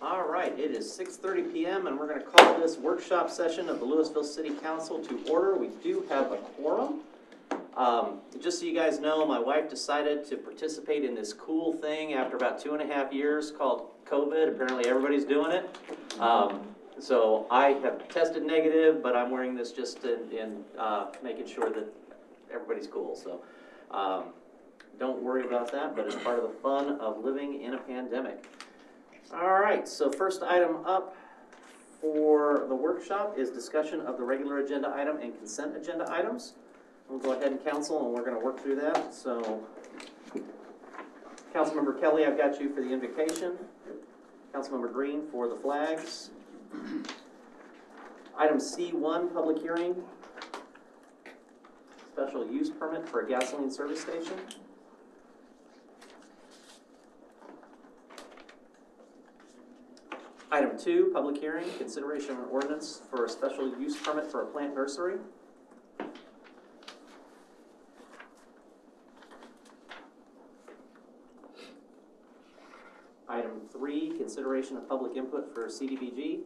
All right, it is 6:30 p.m. and we're going to call this workshop session of the Lewisville City Council to order. We do have a quorum. Just so you guys know, my wife decided to participate in this cool thing after about 2.5 years called COVID. Apparently everybody's doing it. So I have tested negative, but I'm wearing this just in making sure that everybody's cool. So don't worry about that, but it's part of the fun of living in a pandemic. All right, so first item up for the workshop is discussion of the regular agenda item and consent agenda items. We'll go ahead and council, and we're going to work through that. So, Councilmember Kelly, I've got you for the invocation. Councilmember Green for the flags. Item C1, public hearing. Special use permit for a gasoline service station. Item 2, public hearing, consideration of an ordinance for a special use permit for a plant nursery. Item 3, consideration of public input for CDBG.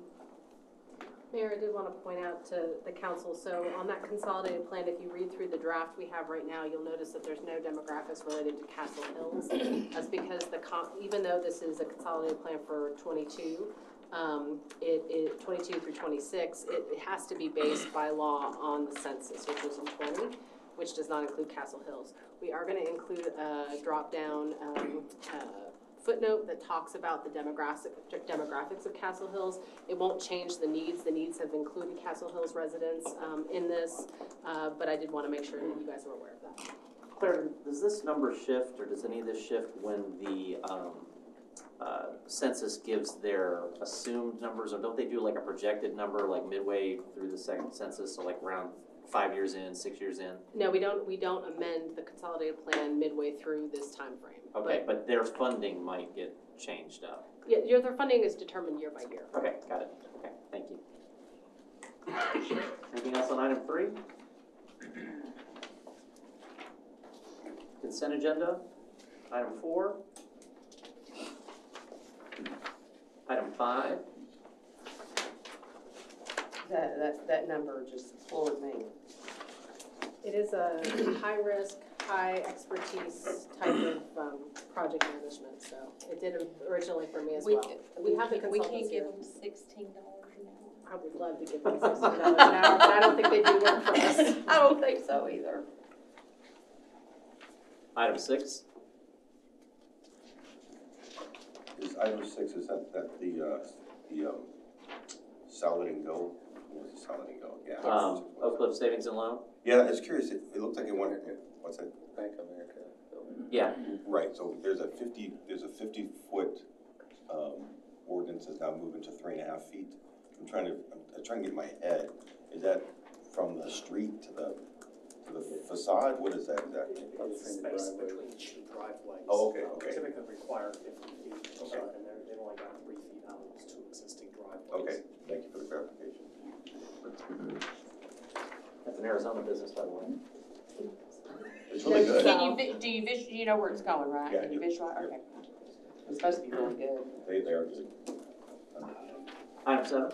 Mayor, I did want to point out to the council, so on that consolidated plan, if you read through the draft we have right now, you'll notice that there's no demographics related to Castle Hills. That's because even though this is a consolidated plan for 22, 22 through 26, it has to be based by law on the census, which was in 20, which does not include Castle Hills. We are going to include a drop-down footnote that talks about the demographics of Castle Hills. It won't change the needs. The needs have included Castle Hills residents in this, but I did want to make sure that you guys are aware of that. Claire, does this number shift, or does any of this shift when the census gives their assumed numbers, or don't they do like a projected number like midway through the second census, so like around 5 years in, 6 years in? No, we don't amend the consolidated plan midway through this time frame. Okay, but their funding might get changed up. Yeah, their funding is determined year by year. Okay, got it. Okay, thank you. Anything else on item 3? Consent agenda. Item 4. Item 5. That number just floored me. It is a high-risk, high-expertise type of project management, so it did originally for me as well. We have the consultants We can't give here. them $16 an hour. I would love to give them $16 an hour, but I don't think they do work for us. I don't think so either. Item 6. Is item 6, is that the solid and go? What was the solid and go? Yeah. Oak Cliff Savings and Loan? Yeah, it's curious. It looked like it went, what's that? Bank of America building. Yeah. Right, so there's a 50-foot ordinance that's now moving to 3.5 feet. I'm trying to get my head. Is that from the street to the facade? What is that exactly? It's the space between two driveways. Oh, okay. Typically require 50 feet, Okay. and they've only got 3 feet out of those 2 existing driveways. Okay, thank you for the clarification. That's an Arizona business, by the way. It's really good. You know where it's going, right? Yeah, I Can you do. visualize? Okay. It's supposed to be really good. They are good. Item 7.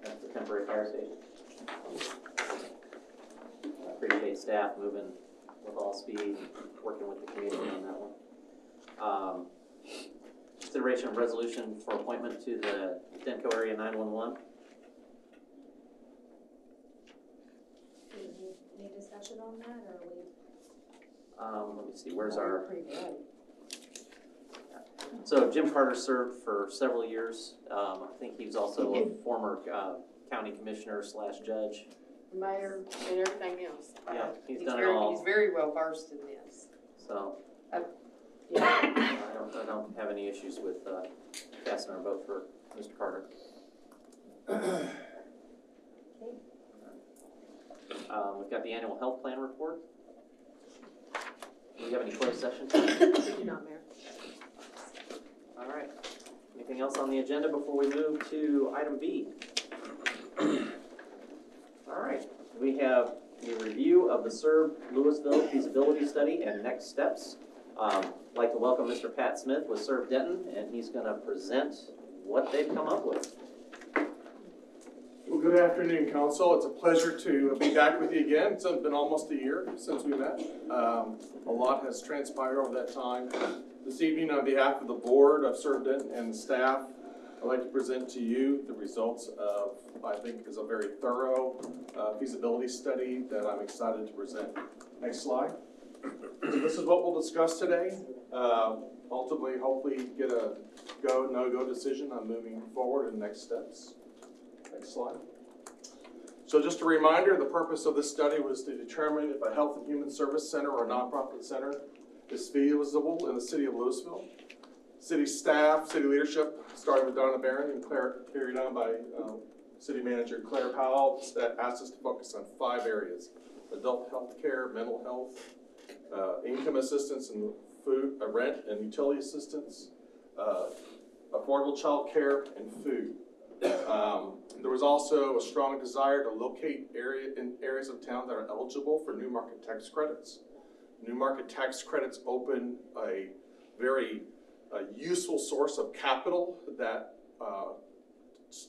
That's the temporary fire station. I appreciate staff moving with all speed, working with the community on that one. Consideration of resolution for appointment to the Denko Area 911. Any discussion on that, or are we? Let me see, where's our... Pretty good. So Jim Carter served for several years. I think he was also a former county commissioner / judge. Mayor and everything else. Yeah, he's done it all. He's very well versed in this. So Yeah. I don't have any issues with casting our vote for Mr. Carter. We've got the annual health plan report. Do we have any closed sessions? We do not, Mayor. All right. Anything else on the agenda before we move to item B? All right. We have the review of the Serve Lewisville feasibility study and next steps. I'd like to welcome Mr. Pat Smith with Serve Denton, and he's gonna present what they've come up with. Well, good afternoon, Council. It's a pleasure to be back with you again. It's been almost a year since we met. A lot has transpired over that time. This evening, on behalf of the board of Serve Denton and the staff, I'd like to present to you the results of, I think, is a very thorough feasibility study that I'm excited to present. Next slide. So this is what we'll discuss today. Ultimately, hopefully get a go, no-go decision on moving forward and next steps. Next slide. So just a reminder, the purpose of this study was to determine if a health and human service center or a nonprofit center is feasible in the city of Lewisville. City staff, city leadership, starting with Donna Barron and carried on by City Manager Claire Powell, that asked us to focus on 5 areas: adult health care, mental health, income assistance and food, rent and utility assistance, affordable child care, and food. There was also a strong desire to locate areas of town that are eligible for new market tax credits. New market tax credits open a very useful source of capital that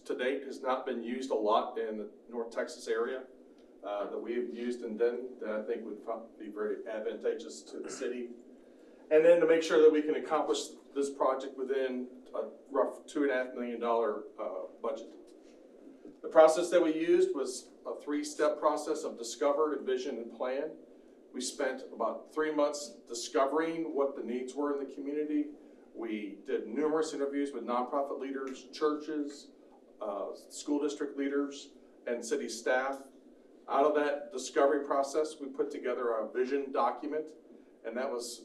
to date has not been used a lot in the North Texas area that we have used in Denton, that I think would be very advantageous to the city. And then to make sure that we can accomplish this project within a rough $2.5 million budget. The process that we used was a 3-step process of discover, envision, and plan. We spent about 3 months discovering what the needs were in the community. We did numerous interviews with nonprofit leaders, churches, school district leaders, and city staff. Out of that discovery process, we put together a vision document, and that was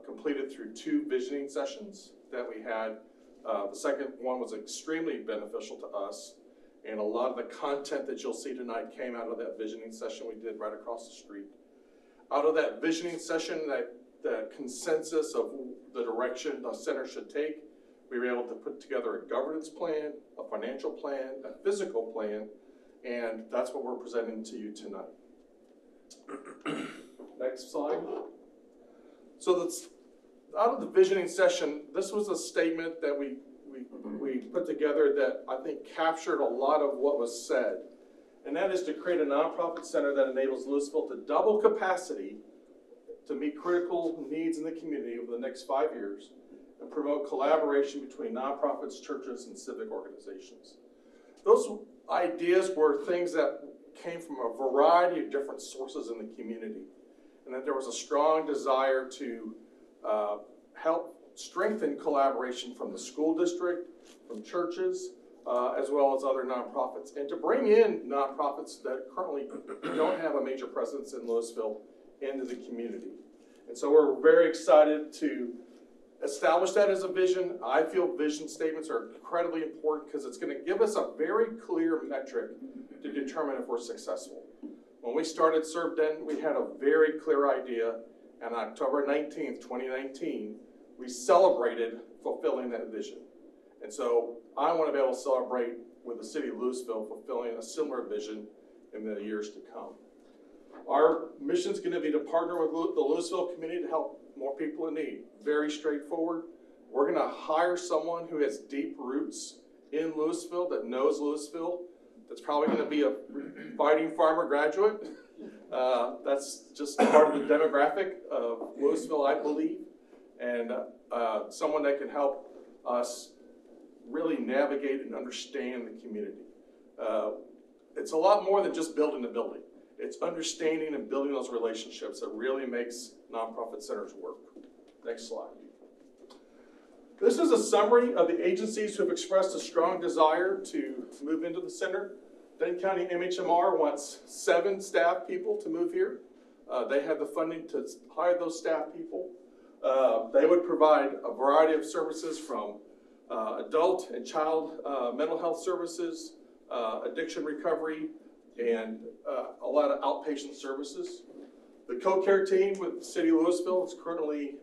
completed through 2 visioning sessions that we had. The second one was extremely beneficial to us, and a lot of the content that you'll see tonight came out of that visioning session we did right across the street. Out of that visioning session, that consensus of the direction the center should take, we were able to put together a governance plan, a financial plan, a physical plan, and that's what we're presenting to you tonight. Next slide. So out of the visioning session, this was a statement that we put together that I think captured a lot of what was said. And that is to create a nonprofit center that enables Lewisville to double capacity to meet critical needs in the community over the next 5 years and promote collaboration between nonprofits, churches, and civic organizations. Those ideas were things that came from a variety of different sources in the community, and that there was a strong desire to help strengthen collaboration from the school district, from churches, as well as other nonprofits, and to bring in nonprofits that currently don't have a major presence in Lewisville into the community. And so we're very excited to establish that as a vision. I feel vision statements are incredibly important because it's going to give us a very clear metric to determine if we're successful. When we started Serve Denton, we had a very clear idea, and on October 19th, 2019, we celebrated fulfilling that vision. And so I want to be able to celebrate with the city of Lewisville fulfilling a similar vision in the years to come. Our mission is going to be to partner with the Lewisville community to help more people in need. Very straightforward. We're going to hire someone who has deep roots in Lewisville, that knows Lewisville, that's probably going to be a fighting farmer graduate. That's just part of the demographic of Lewisville, I believe, and someone that can help us really navigate and understand the community. It's a lot more than just building the building. It's understanding and building those relationships that really makes nonprofit centers work. Next slide. This is a summary of the agencies who have expressed a strong desire to move into the center. Denton County MHMR wants 7 staff people to move here. They have the funding to hire those staff people. They would provide a variety of services from adult and child mental health services, addiction recovery, and a lot of outpatient services. The co-care team with the City of Lewisville is currently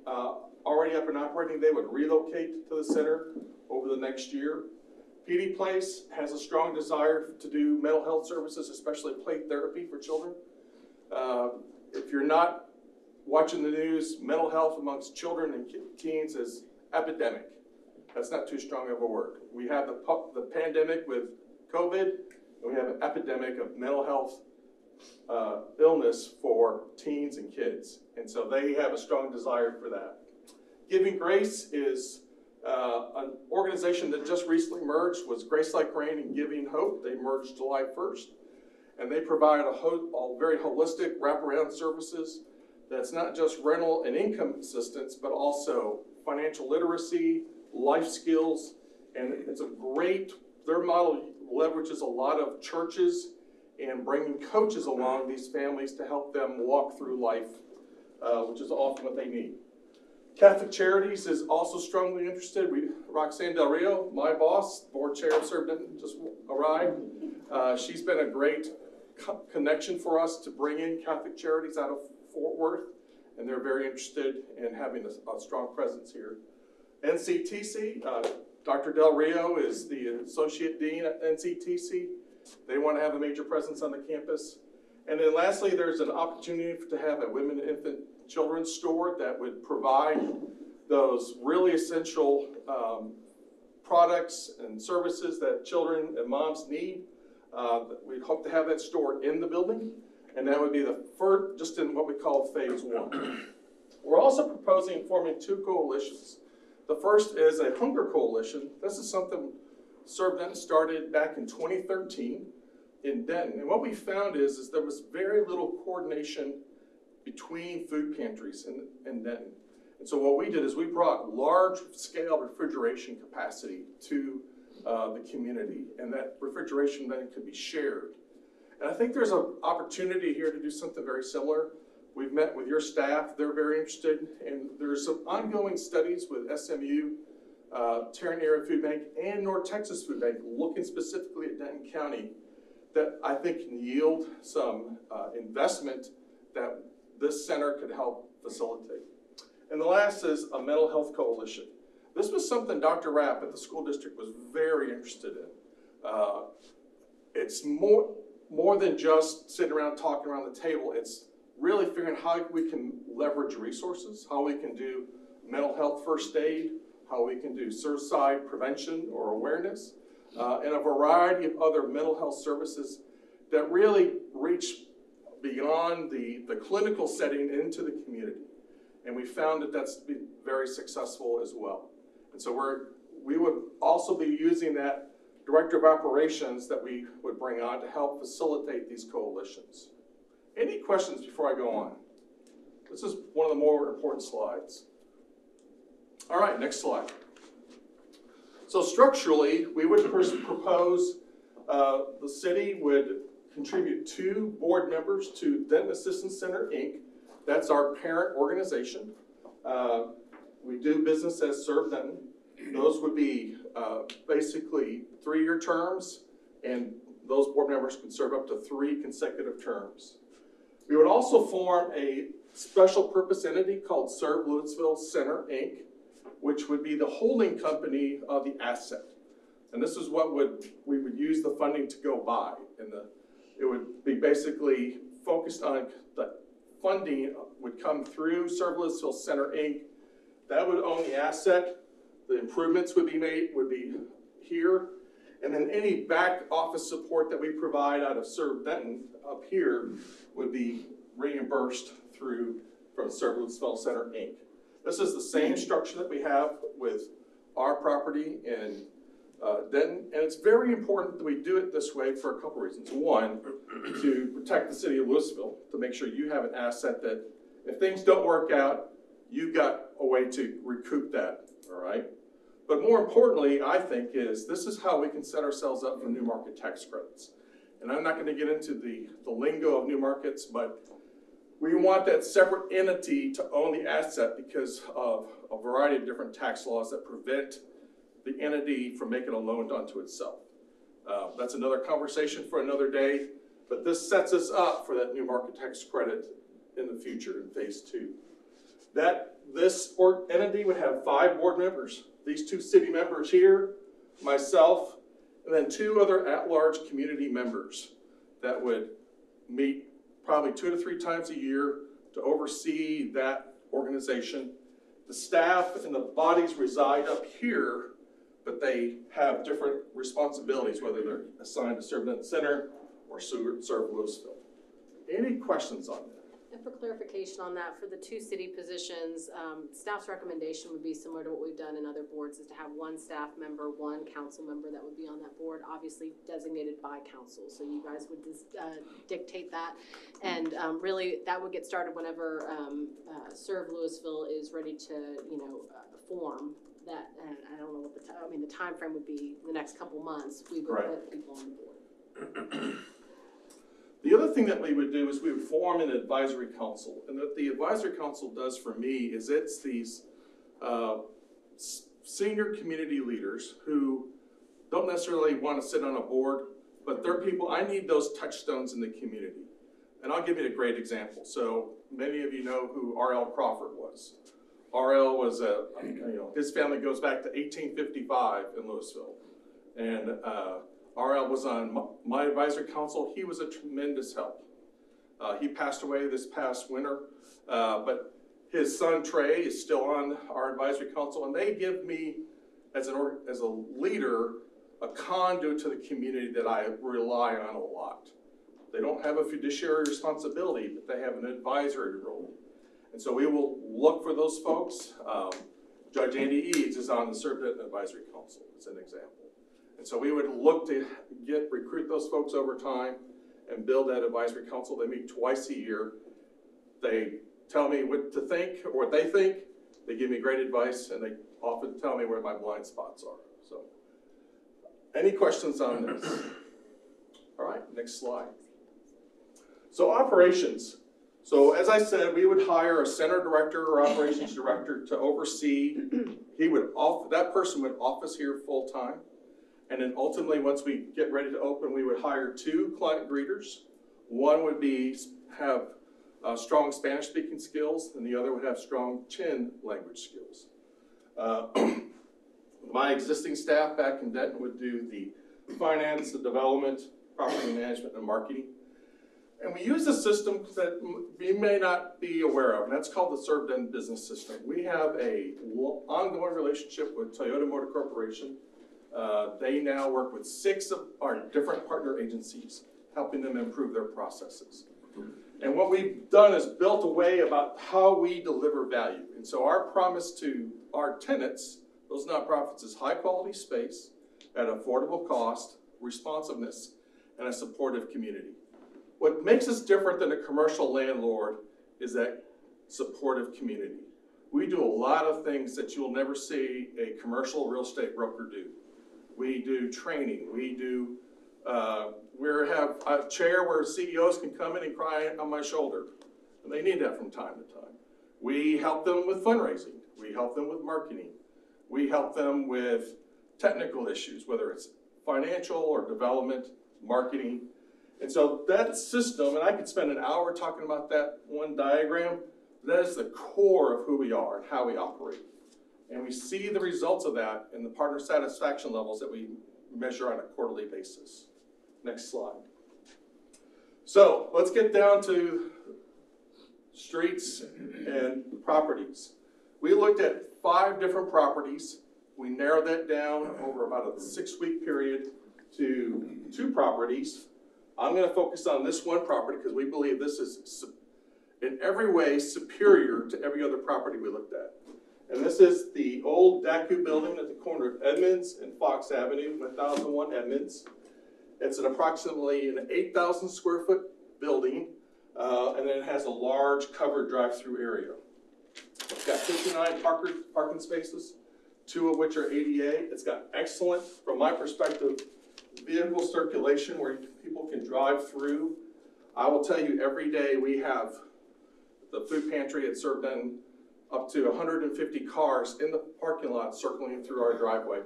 already up and operating. They would relocate to the center over the next year. PD Place has a strong desire to do mental health services, especially play therapy for children. If you're not watching the news, mental health amongst children and teens is epidemic. That's not too strong of a word. We have the pandemic with COVID, and we have an epidemic of mental health illness for teens and kids. And so they have a strong desire for that. Giving Grace is an organization that just recently merged, was Grace Like Rain and Giving Hope. They merged July 1st. And they provide a very holistic wraparound services that's not just rental and income assistance, but also financial literacy, life skills, and it's a great, their model leverages a lot of churches and bringing coaches along these families to help them walk through life, which is often what they need. Catholic Charities is also strongly interested. Roxanne Del Rio, my boss, board chair of Servant, just arrived. She's been a great connection for us to bring in Catholic Charities out of Fort Worth, and they're very interested in having a strong presence here. NCTC, Dr. Del Rio is the Associate Dean at NCTC. They want to have a major presence on the campus. And then lastly, there's an opportunity to have a women and infant children's store that would provide those really essential products and services that children and moms need. We'd hope to have that store in the building, and that would be the first, just in what we call phase 1. We're also proposing forming 2 coalitions. The first is a hunger coalition. This is something Serve Denton started back in 2013 in Denton. And what we found is there was very little coordination between food pantries in Denton. And so what we did is we brought large-scale refrigeration capacity to the community, and that refrigeration then could be shared. And I think there's an opportunity here to do something very similar. We've met with your staff, they're very interested, and there's some ongoing studies with SMU, Tarrant Area Food Bank, and North Texas Food Bank, looking specifically at Denton County, that I think can yield some investment that this center could help facilitate. And the last is a mental health coalition. This was something Dr. Rapp at the school district was very interested in. It's more than just sitting around talking around the table. It's really figuring how we can leverage resources, how we can do mental health first aid, how we can do suicide prevention or awareness, and a variety of other mental health services that really reach beyond the clinical setting into the community. And we found that that's been very successful as well. And so we would also be using that director of operations that we would bring on to help facilitate these coalitions. Any questions before I go on? This is one of the more important slides. All right, next slide. So structurally, we would propose the city would contribute 2 board members to Denton Assistance Center, Inc. That's our parent organization. We do business as Serve Denton. Those would be basically 3-year terms, and those board members can serve up to 3 consecutive terms. We would also form a special purpose entity called Serve Lewisville Center, Inc., which would be the holding company of the asset. And this is what we would use the funding to go by. And it would be basically focused on the funding would come through Serve Lewisville Center, Inc. That would own the asset. The improvements would be here. And then any back office support that we provide out of Serve Denton up here would be reimbursed from Serve Lewisville Center, Inc. This is the same structure that we have with our property in Denton, and it's very important that we do it this way for a couple reasons. One, to protect the city of Lewisville, to make sure you have an asset that if things don't work out, you've got a way to recoup that, all right? But more importantly, I think, is this is how we can set ourselves up for new market tax credits. And I'm not going to get into the lingo of new markets, but we want that separate entity to own the asset because of a variety of different tax laws that prevent the entity from making a loan unto itself. That's another conversation for another day, but this sets us up for that new market tax credit in the future in phase 2. This entity would have 5 board members, these 2 city members here, myself, and then 2 other at-large community members that would meet probably 2 to 3 times a year to oversee that organization. The staff and the bodies reside up here, but they have different responsibilities, whether they're assigned to serve in the center or serve Lewisville. Any questions on that? And for clarification on that, for the two city positions, staff's recommendation would be similar to what we've done in other boards, is to have one staff member, one council member that would be on that board, obviously designated by council. So you guys would dictate that. And really, that would get started whenever Serve Lewisville is ready to, form that. And I don't know what the time frame would be the next couple months. We would put people on the board. The other thing that we would do is we would form an advisory council. And what the advisory council does for me is it's these senior community leaders who don't necessarily want to sit on a board, but they're people, I need those touchstones in the community. And I'll give you a great example. So many of you know who R.L. Crawford was. R.L. was his family goes back to 1855 in Lewisville. And R.L. was on my advisory council. He was a tremendous help. He passed away this past winter, but his son Trey is still on our advisory council, and they give me, as a leader, a conduit to the community that I rely on a lot. They don't have a fiduciary responsibility, but they have an advisory role. And so we will look for those folks. Judge Andy Eads is on the Served Advisory Council, as an example. And so we would look to recruit those folks over time and build that advisory council. They meet twice a year. They tell me what to think or what they think. They give me great advice, and they often tell me where my blind spots are. So, any questions on this? All right, next slide. So operations. So as I said, we would hire a center director or operations director to oversee. That person would office here full time. And then ultimately, once we get ready to open, we would hire 2 client greeters. One would have strong Spanish-speaking skills, and the other would have strong Chin language skills. My existing staff back in Denton would do the finance, the development, property management, and marketing. And we use a system that you may not be aware of, and that's called the Served Denton Business System. We have an ongoing relationship with Toyota Motor Corporation. They now work with 6 of our different partner agencies, helping them improve their processes. And what we've done is built a way about how we deliver value. And so our promise to our tenants, those nonprofits, is high quality space at affordable cost, responsiveness, and a supportive community. What makes us different than a commercial landlord is that supportive community. We do a lot of things that you'll never see a commercial real estate broker do. We do training. We have a chair where CEOs can come in and cry on my shoulder. And they need that from time to time. We help them with fundraising. We help them with marketing. We help them with technical issues, whether it's financial or development, marketing. And so that system, and I could spend an hour talking about that one diagram, that is the core of who we are and how we operate. And we see the results of that in the partner satisfaction levels that we measure on a quarterly basis. Next slide. So let's get down to streets and properties. We looked at 5 different properties. We narrowed that down over about a 6-week period to 2 properties. I'm going to focus on this one property because we believe this is in every way superior to every other property we looked at. And this is the old DACU building at the corner of Edmonds and Fox Avenue, 1001 Edmonds. It's approximately an 8,000 square foot building, and then it has a large covered drive-through area. It's got 59 parking spaces, 2 of which are ADA. It's got excellent, from my perspective, vehicle circulation where people can drive through. I will tell you, every day we have the food pantry at Served Denton up to 150 cars in the parking lot circling through our driveway,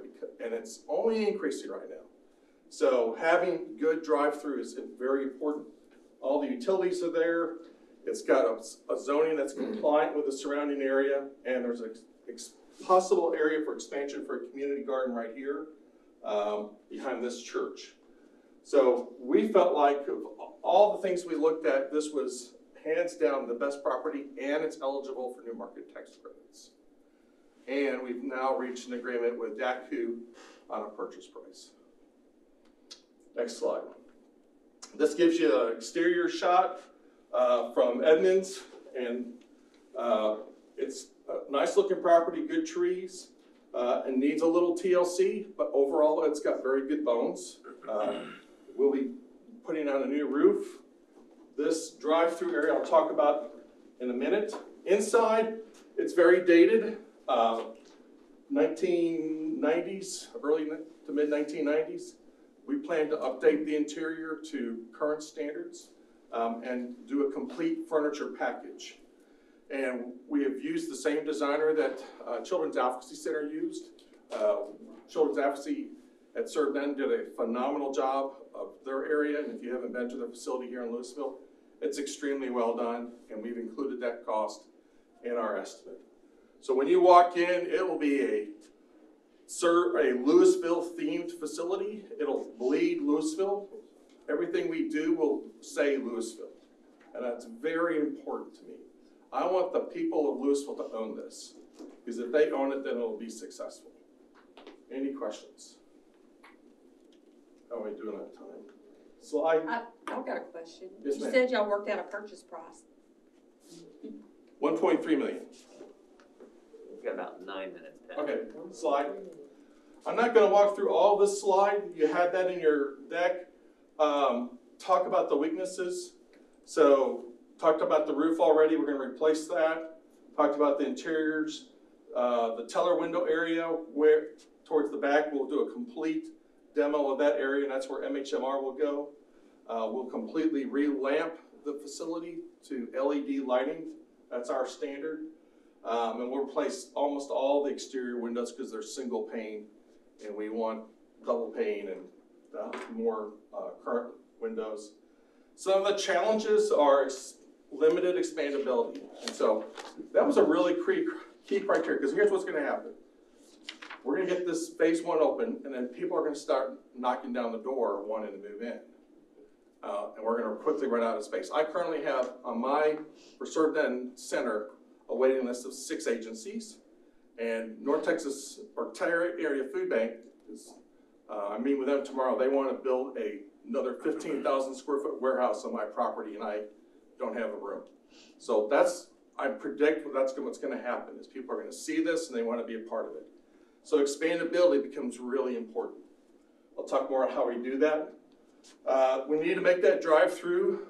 and it's only increasing right now. So having good drive-through is very important. All the utilities are there. It's got a zoning that's compliant with the surrounding area, and there's a possible area for expansion for a community garden right here behind this church. So we felt like of all the things we looked at, this was hands down the best property, and it's eligible for new market tax credits. And we've now reached an agreement with DACU on a purchase price. Next slide. This gives you an exterior shot from Edmonds, and it's a nice looking property, good trees, and needs a little TLC, but overall it's got very good bones. We'll be putting on a new roof. This drive-through area I'll talk about in a minute. Inside, it's very dated, 1990s, early to mid 1990s. We plan to update the interior to current standards and do a complete furniture package. And we have used the same designer that Children's Advocacy Center used. Children's Advocacy at Served End did a phenomenal job of their area, and if you haven't been to their facility here in Lewisville, it's extremely well done, and we've included that cost in our estimate. So when you walk in, it will be a Lewisville themed facility. It'll bleed Lewisville. Everything we do will say Lewisville, and that's very important to me. I want the people of Lewisville to own this, because if they own it, then it'll be successful. Any questions? How are we doing on time? Slide. I've got a question. Yes, You ma'am. said y'all worked out a purchase price. 1.3 million. We've got about 9 minutes, Pat. Okay, slide. I'm not gonna walk through all this slide. You had that in your deck. Talk about the weaknesses. So, talked about the roof already. We're gonna replace that. Talked about the interiors. The teller window area where towards the back, we'll do a complete demo of that area, and that's where MHMR will go. We'll completely re-lamp the facility to LED lighting. That's our standard. And we'll replace almost all the exterior windows because they're single pane, and we want double pane and more current windows. Some of the challenges are limited expandability. And so that was a really key criteria, because here's what's gonna happen. We're gonna get this phase 1 open, and then people are gonna start knocking down the door wanting to move in. And we're gonna quickly run out of space. I currently have on my Served End Center a waiting list of 6 agencies, and North Texas or Area Food Bank is, I meet with them tomorrow. They wanna build another 15,000 square foot warehouse on my property, and I don't have a room. So I predict that's what's gonna happen, is people are gonna see this and they wanna be a part of it. So expandability becomes really important. I'll talk more on how we do that. We need to make that drive-through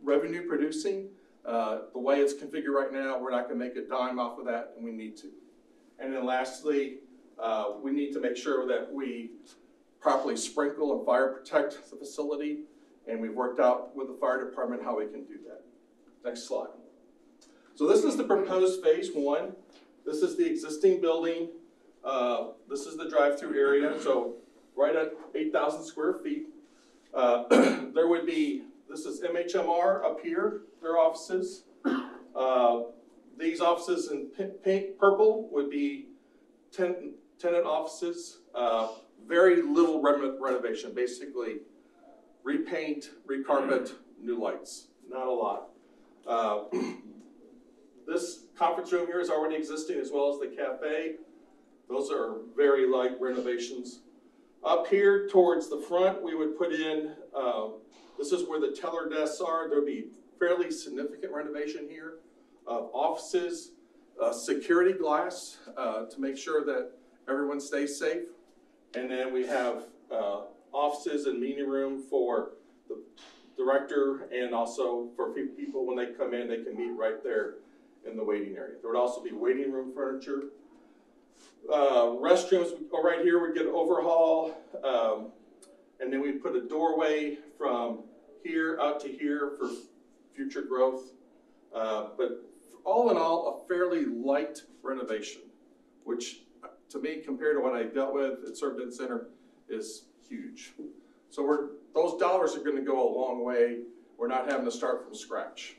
revenue producing. The way it's configured right now, we're not gonna make a dime off of that, and we need to. And then lastly, we need to make sure that we properly sprinkle and fire protect the facility, and we've worked out with the fire department how we can do that. Next slide. So this is the proposed phase 1. This is the existing building. This is the drive-through area, so right at 8,000 square feet. There would be, this is MHMR up here, their offices. These offices in pink, purple would be tenant offices. Very little renovation, basically repaint, recarpet, new lights, not a lot. This conference room here is already existing, as well as the cafe. Those are very light renovations. Up here towards the front, we would put in, this is where the teller desks are. There'll be fairly significant renovation here of offices, security glass to make sure that everyone stays safe. And then we have offices and meeting room for the director, and also for people when they come in, they can meet right there in the waiting area. There would also be waiting room furniture. Restrooms right here would get overhaul, and then we put a doorway from here out to here for future growth. But all in all, a fairly light renovation, which to me, compared to what I dealt with at Served End Center, is huge. So those dollars are gonna go a long way. We're not having to start from scratch.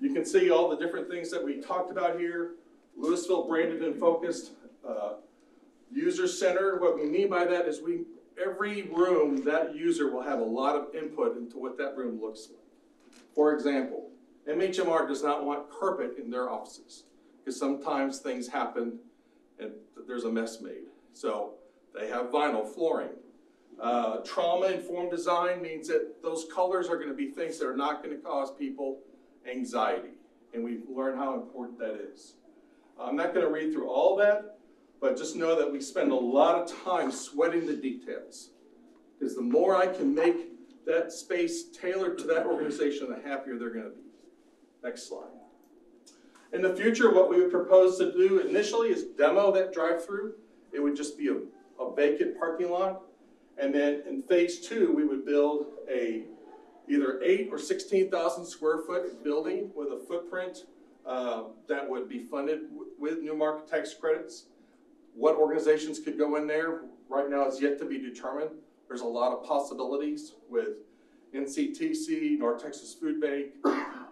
You can see all the different things that we talked about here. Lewisville branded and focused. User center, what we mean by that is every room, that user will have a lot of input into what that room looks like. For example, MHMR does not want carpet in their offices, because sometimes things happen and there's a mess made. So they have vinyl flooring. Trauma-informed design means that those colors are gonna be things that are not gonna cause people anxiety. And we've learned how important that is. I'm not gonna read through all that, but just know that we spend a lot of time sweating the details. Because the more I can make that space tailored to that organization, the happier they're gonna be. Next slide. In the future, what we would propose to do initially is demo that drive-through. It would just be a vacant parking lot. And then in phase 2, we would build either 8 or 16,000 square foot building with a footprint that would be funded with new market tax credits. What organizations could go in there right now is yet to be determined. There's a lot of possibilities with NCTC, North Texas Food Bank,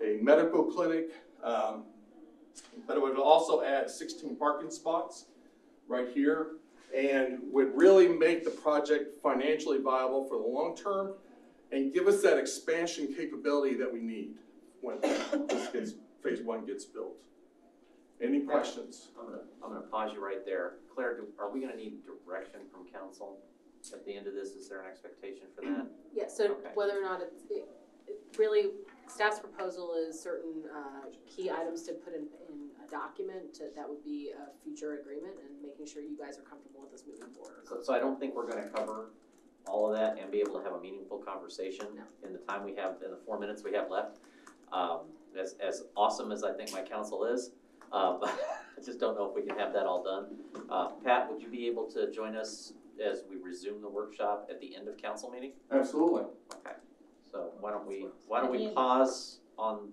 a medical clinic, but it would also add 16 parking spots right here and would really make the project financially viable for the long term and give us that expansion capability that we need when phase 1 gets built. Any questions? I'm gonna pause you right there. Claire, are we gonna need direction from council at the end of this? Is there an expectation for that? Yeah, so Okay. whether or not it really, staff's proposal is certain key items to put in a document that would be a future agreement and making sure you guys are comfortable with this moving forward. So I don't think we're gonna cover all of that and be able to have a meaningful conversation in the time we have, in the 4 minutes we have left. As awesome as I think my council is, I just don't know if we can have that all done. Pat, would you be able to join us as we resume the workshop at the end of council meeting? Absolutely. Okay, so why don't we pause on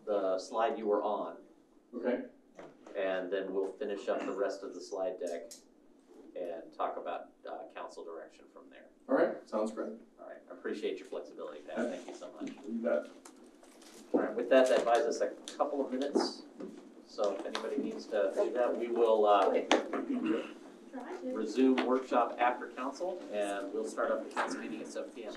the slide you were on, Okay. and then we'll finish up the rest of the slide deck and talk about council direction from there. All right, sounds great. All right, I appreciate your flexibility, Pat, thank you so much. You bet. All right, with that buys us a couple of minutes, so if anybody needs to do that, we will resume workshop after council, and we'll start up the council meeting at 7 p.m.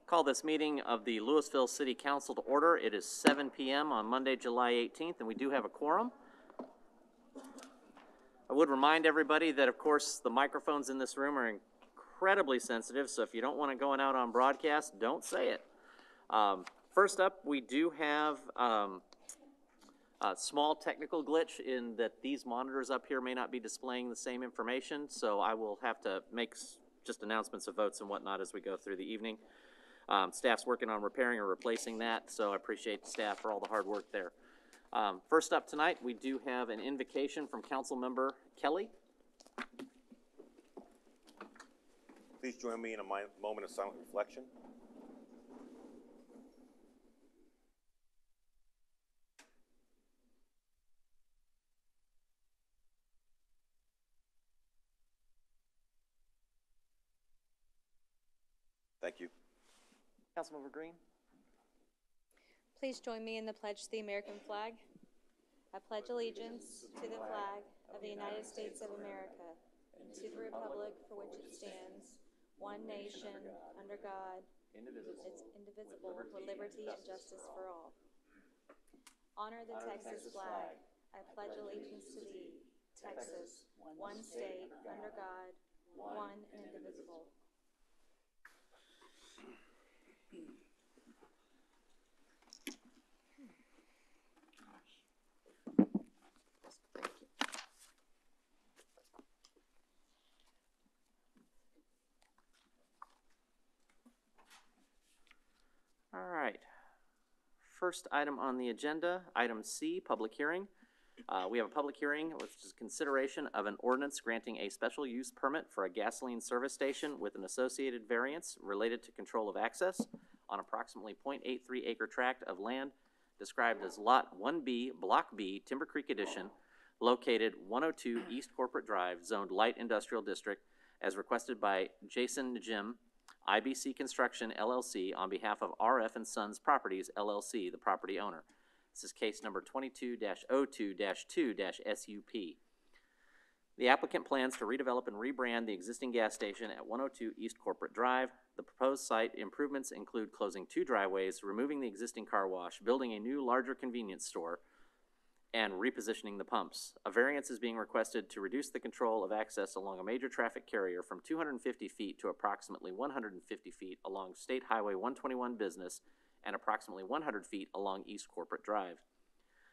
Call this meeting of the Lewisville City Council to order. It is 7 p.m. on Monday, July 18th, and we do have a quorum. I would remind everybody that, of course, the microphones in this room are incredibly sensitive, so if you don't want it going out on broadcast, don't say it. First up, we do have a small technical glitch in that these monitors up here may not be displaying the same information, so I will have to make just announcements of votes and whatnot as we go through the evening. Staff's working on repairing or replacing that, so I appreciate the staff for all the hard work there. First up tonight, we do have an invocation from Councilmember Kelly. Please join me in a moment of silent reflection. Thank you. Councilmember Green. Please join me in the pledge to the American flag. I pledge allegiance to the flag of the United States of America and to the republic for which it stands, one nation, under God, indivisible, with liberty and justice for all. Honor the Texas flag. I pledge allegiance to thee, Texas, one state, under God, one and indivisible. All right. First item on the agenda, item C, public hearing. We have a public hearing, which is consideration of an ordinance granting a special use permit for a gasoline service station with an associated variance related to control of access on approximately 0.83 acre tract of land described as Lot 1B, Block B, Timber Creek Edition, located 102 East Corporate Drive, zoned Light Industrial District, as requested by Jason Jim, IBC Construction, LLC, on behalf of RF and Sons Properties, LLC, the property owner. This is case number 22-02-2-SUP. The applicant plans to redevelop and rebrand the existing gas station at 102 East Corporate Drive. The proposed site improvements include closing 2 driveways, removing the existing car wash, building a new, larger convenience store, and repositioning the pumps. A variance is being requested to reduce the control of access along a major traffic carrier from 250 feet to approximately 150 feet along State Highway 121 Business and approximately 100 feet along East Corporate Drive.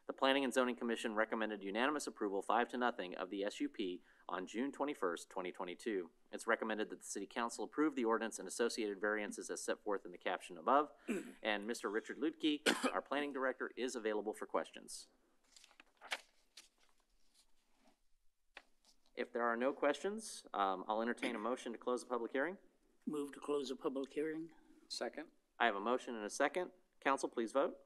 The Planning and Zoning Commission recommended unanimous approval 5-0 of the SUP on June 21st, 2022. It's recommended that the City Council approve the ordinance and associated variances as set forth in the caption above. And Mr. Richard Lutke, our Planning Director, is available for questions. If there are no questions, I'll entertain a motion to close the public hearing. Move to close the public hearing. Second. I have a motion and a second. Council, please vote.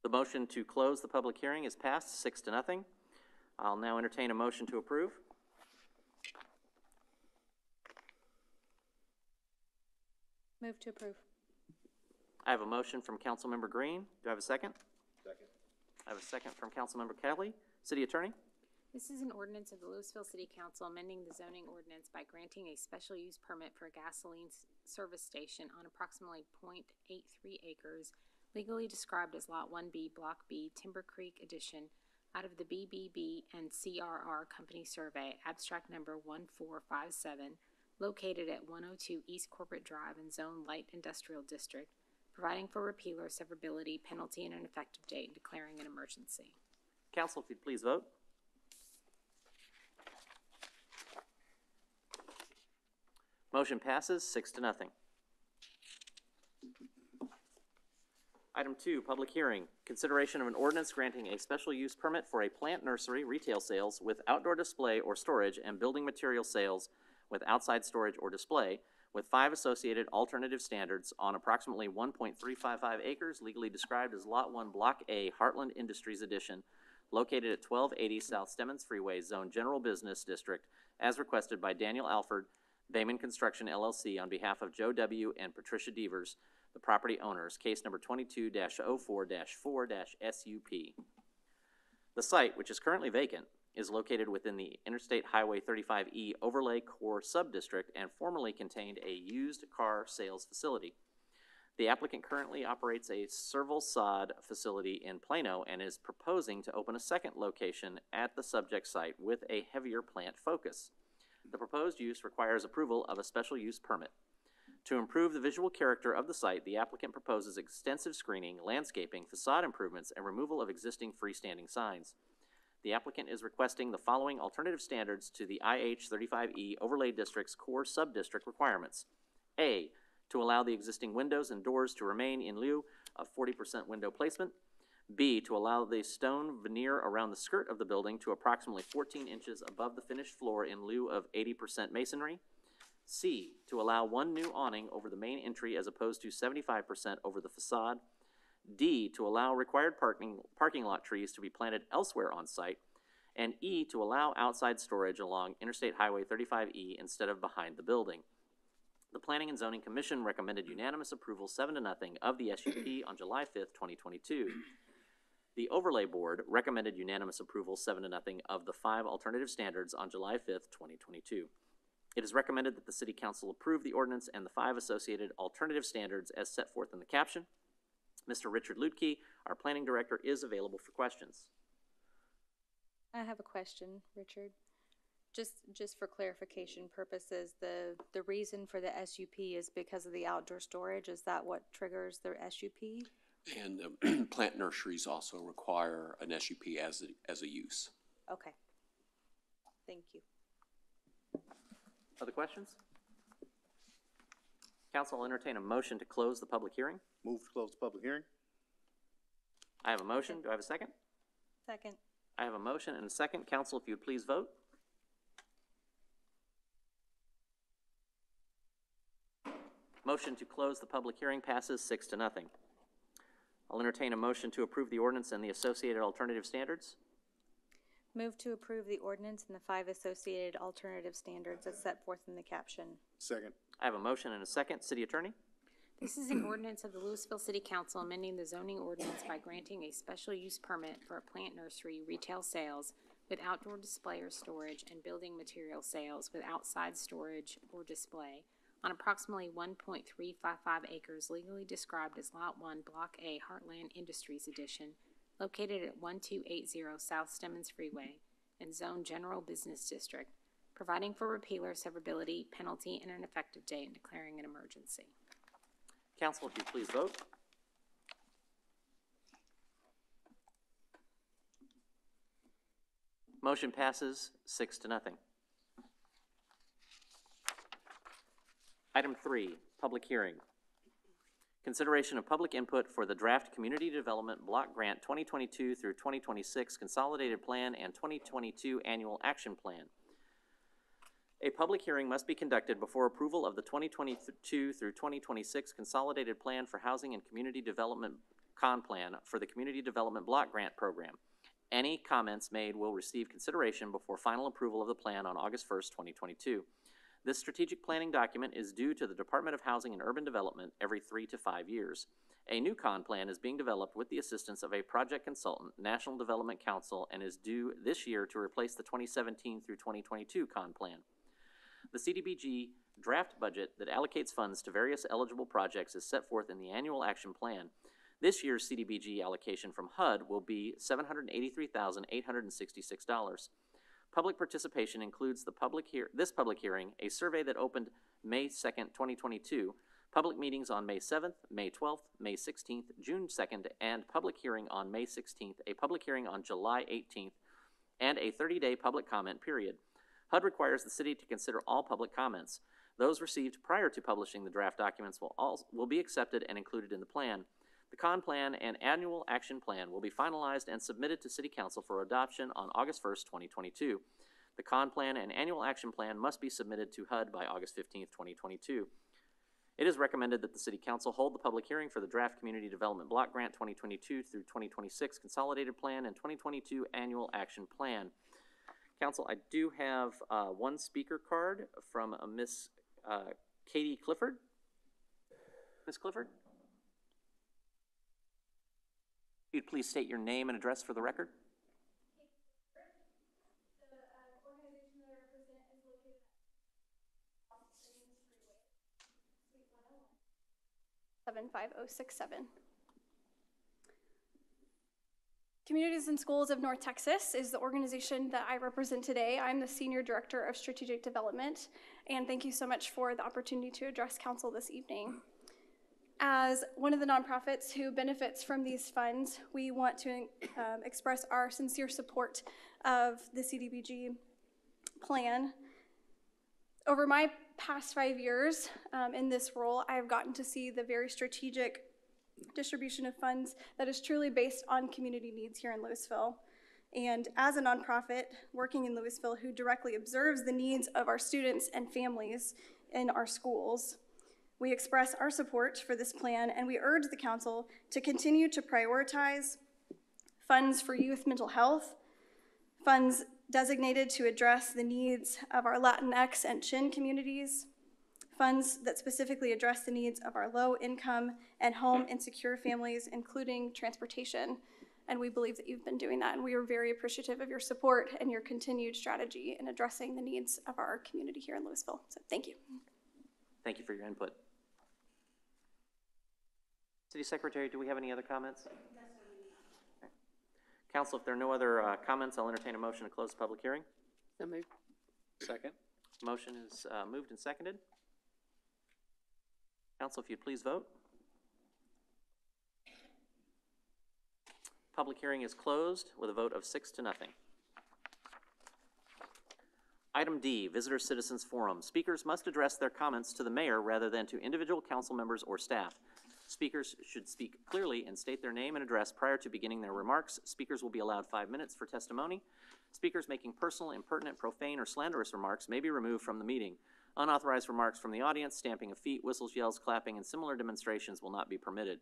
The motion to close the public hearing is passed 6-0. I'll now entertain a motion to approve. Move to approve. I have a motion from Councilmember Green. Do I have a second? Second. I have a second from Councilmember Kelly. City Attorney? This is an ordinance of the Lewisville City Council amending the zoning ordinance by granting a special use permit for a gasoline service station on approximately 0.83 acres, legally described as Lot 1B, Block B, Timber Creek Edition, out of the BBB and CRR Company Survey, abstract number 1457, located at 102 East Corporate Drive in Zone Light Industrial District, providing for repeal or severability, penalty, and an effective date, and declaring an emergency. Council, if you'd please vote. Motion passes 6-0. Item 2, public hearing. Consideration of an ordinance granting a special use permit for a plant nursery retail sales with outdoor display or storage and building material sales with outside storage or display with 5 associated alternative standards on approximately 1.355 acres legally described as Lot 1, Block A, Heartland Industries Edition, located at 1280 South Stemmons Freeway, Zone General Business District, as requested by Daniel Alford, Bayman Construction, LLC, on behalf of Joe W. and Patricia Devers, the property owners, case number 22-04-4-SUP. The site, which is currently vacant, is located within the Interstate Highway 35E Overlay Core Subdistrict and formerly contained a used car sales facility. The applicant currently operates a serval sod facility in Plano and is proposing to open a second location at the subject site with a heavier plant focus. The proposed use requires approval of a special use permit. To improve the visual character of the site, the applicant proposes extensive screening, landscaping, facade improvements, and removal of existing freestanding signs. The applicant is requesting the following alternative standards to the IH-35E Overlay District's core sub-district requirements. A, to allow the existing windows and doors to remain in lieu of 40% window placement. B, to allow the stone veneer around the skirt of the building to approximately 14 inches above the finished floor in lieu of 80% masonry. C, to allow one new awning over the main entry as opposed to 75% over the facade. D, to allow required parking lot trees to be planted elsewhere on site. And E, to allow outside storage along Interstate Highway 35E instead of behind the building. The Planning and Zoning Commission recommended unanimous approval 7-0 of the SUP on July 5th, 2022. The Overlay Board recommended unanimous approval 7-0 of the 5 alternative standards on July 5th, 2022. It is recommended that the City Council approve the ordinance and the 5 associated alternative standards as set forth in the caption. Mr. Richard Lutke, our Planning Director, is available for questions. I have a question, Richard. Just for clarification purposes, the reason for the SUP is because of the outdoor storage. Is that what triggers the SUP? And plant nurseries also require an SUP as a use. Okay. Thank you. Other questions? Council will entertain a motion to close the public hearing. Move to close the public hearing. I have a motion. Do I have a second? Second. I have a motion and a second. Council, if you would please vote. Motion to close the public hearing passes 6-0. I'll entertain a motion to approve the ordinance and the associated alternative standards. Move to approve the ordinance and the 5 associated alternative standards as set forth in the caption. Second. I have a motion and a second. City Attorney? This is an ordinance of the Lewisville City Council amending the zoning ordinance by granting a special use permit for a plant nursery retail sales with outdoor display or storage and building material sales with outside storage or display on approximately 1.355 acres legally described as Lot 1, Block A, Heartland Industries Edition, located at 1280 South Stemmons Freeway and Zone General Business District, providing for repealer, severability, penalty, and an effective date and declaring an emergency. Council, if you please vote. Motion passes 6-0. Item 3, public hearing. Consideration of public input for the draft Community Development Block Grant 2022 through 2026 Consolidated Plan and 2022 Annual Action Plan. A public hearing must be conducted before approval of the 2022 through 2026 Consolidated Plan for Housing and Community Development Plan for the Community Development Block Grant Program. Any comments made will receive consideration before final approval of the plan on August 1st, 2022. This strategic planning document is due to the Department of Housing and Urban Development every 3 to 5 years. A new plan is being developed with the assistance of a project consultant, National Development Council, and is due this year to replace the 2017 through 2022 plan. The CDBG draft budget that allocates funds to various eligible projects is set forth in the Annual Action Plan. This year's CDBG allocation from HUD will be $783,866. Public participation includes this public hearing, a survey that opened May 2nd, 2022, public meetings on May 7th, May 12th, May 16th, June 2nd, and public hearing on May 16th, a public hearing on July 18th, and a 30-day public comment period. HUD requires the city to consider all public comments. Those received prior to publishing the draft documents will be accepted and included in the plan. The plan and Annual Action Plan will be finalized and submitted to City Council for adoption on August 1st, 2022. The plan and Annual Action Plan must be submitted to HUD by August 15th, 2022. It is recommended that the City Council hold the public hearing for the draft Community Development Block Grant 2022 through 2026 Consolidated Plan and 2022 Annual Action Plan. Council, I do have one speaker card from Miss Katie Clifford. Ms. Clifford? If you'd please state your name and address for the record. 75067. Communities and Schools of North Texas is the organization that I represent today. I'm the Senior Director of Strategic Development, and thank you so much for the opportunity to address council this evening. As one of the nonprofits who benefits from these funds, we want to express our sincere support of the CDBG plan. Over my past 5 years in this role, I have gotten to see the very strategic distribution of funds that is truly based on community needs here in Lewisville. And as a nonprofit working in Lewisville who directly observes the needs of our students and families in our schools, we express our support for this plan, and we urge the council to continue to prioritize funds for youth mental health, funds designated to address the needs of our Latinx and Chin communities, funds that specifically address the needs of our low-income and home-insecure families, including transportation. And we believe that you've been doing that, and we are very appreciative of your support and your continued strategy in addressing the needs of our community here in Lewisville. So thank you. Thank you for your input. City Secretary, do we have any other comments? Yes, sir. Okay. Council, if there are no other comments, I'll entertain a motion to close the public hearing. So moved. Second. Motion is moved and seconded. Council, if you'd please vote. Public hearing is closed with a vote of 6-0. Item D, Visitor Citizens Forum. Speakers must address their comments to the mayor rather than to individual council members or staff. Speakers should speak clearly and state their name and address prior to beginning their remarks. Speakers will be allowed 5 minutes for testimony. Speakers making personal, impertinent, profane, or slanderous remarks may be removed from the meeting. Unauthorized remarks from the audience, stamping of feet, whistles, yells, clapping, and similar demonstrations will not be permitted.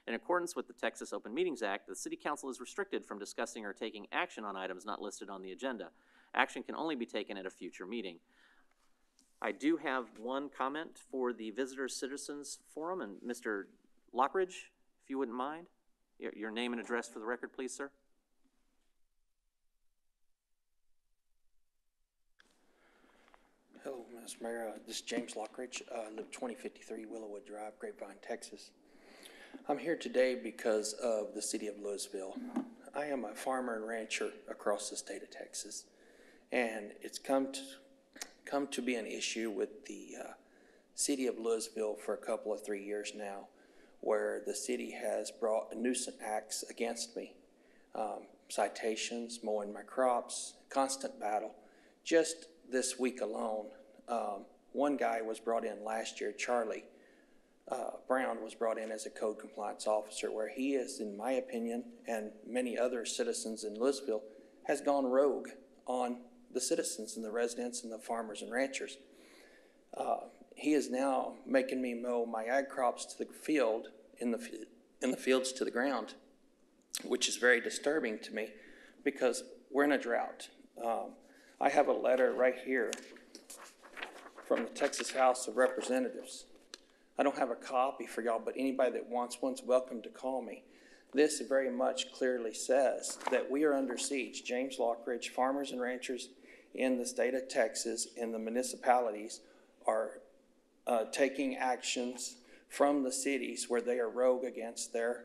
In accordance with the Texas Open Meetings Act, the City Council is restricted from discussing or taking action on items not listed on the agenda. Action can only be taken at a future meeting. I do have one comment for the Visitor Citizens Forum, and Mr. Lockridge, if you wouldn't mind. Your name and address for the record, please, sir. Hello, Mr. Mayor. This is James Lockridge. I live 2053 Willowwood Drive, Grapevine, Texas. I'm here today because of the city of Lewisville. I am a farmer and rancher across the state of Texas, and it's come to be an issue with the city of Lewisville for a couple of 3 years now, where the city has brought nuisance acts against me. Citations, mowing my crops, constant battle. Just this week alone, one guy was brought in last year, Charlie Brown was brought in as a code compliance officer, where he is, in my opinion, and many other citizens in Lewisville, has gone rogue on the citizens and the residents and the farmers and ranchers. He is now making me mow my ag crops to the field, in the fields to the ground, which is very disturbing to me because we're in a drought. I have a letter right here from the Texas House of Representatives. I don't have a copy for y'all, but anybody that wants one's welcome to call me. This very much clearly says that we are under siege. James Lockridge, farmers and ranchers in the state of Texas and the municipalities are taking actions from the cities where they are rogue against their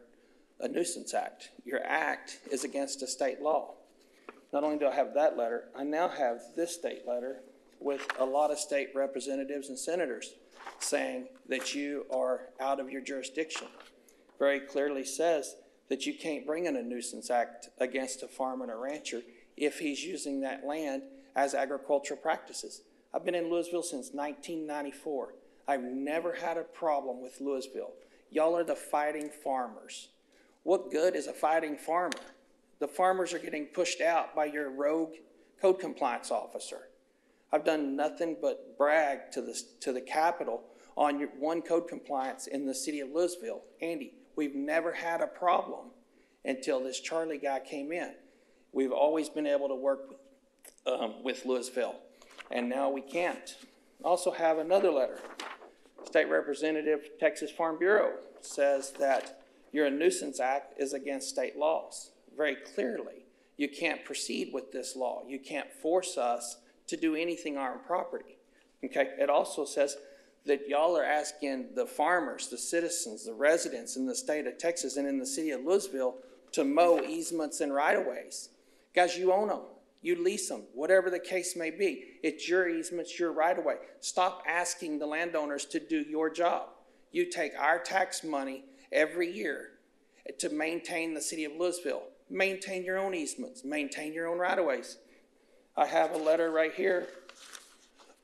nuisance act. Your act is against a state law. Not only do I have that letter, I now have this state letter with a lot of state representatives and senators saying that you are out of your jurisdiction. Very clearly says that you can't bring in a nuisance act against a farmer and a rancher if he's using that land as agricultural practices. I've been in Lewisville since 1994. I've never had a problem with Lewisville. Y'all are the fighting farmers. What good is a fighting farmer? The farmers are getting pushed out by your rogue code compliance officer. I've done nothing but brag to the Capitol on your one code compliance in the city of Lewisville. Andy, we've never had a problem until this Charlie guy came in. We've always been able to work with Lewisville, and now we can't. Also have another letter. State Representative, Texas Farm Bureau says that your nuisance act is against state laws. Very clearly, you can't proceed with this law. You can't force us to do anything on our property. Okay, it also says that y'all are asking the farmers, the citizens, the residents in the state of Texas and in the city of Lewisville to mow easements and right-of-ways. Guys, you own them. You lease them, whatever the case may be. It's your easements, your right-of-way. Stop asking the landowners to do your job. You take our tax money every year to maintain the city of Lewisville. Maintain your own easements, maintain your own right-of-ways. I have a letter right here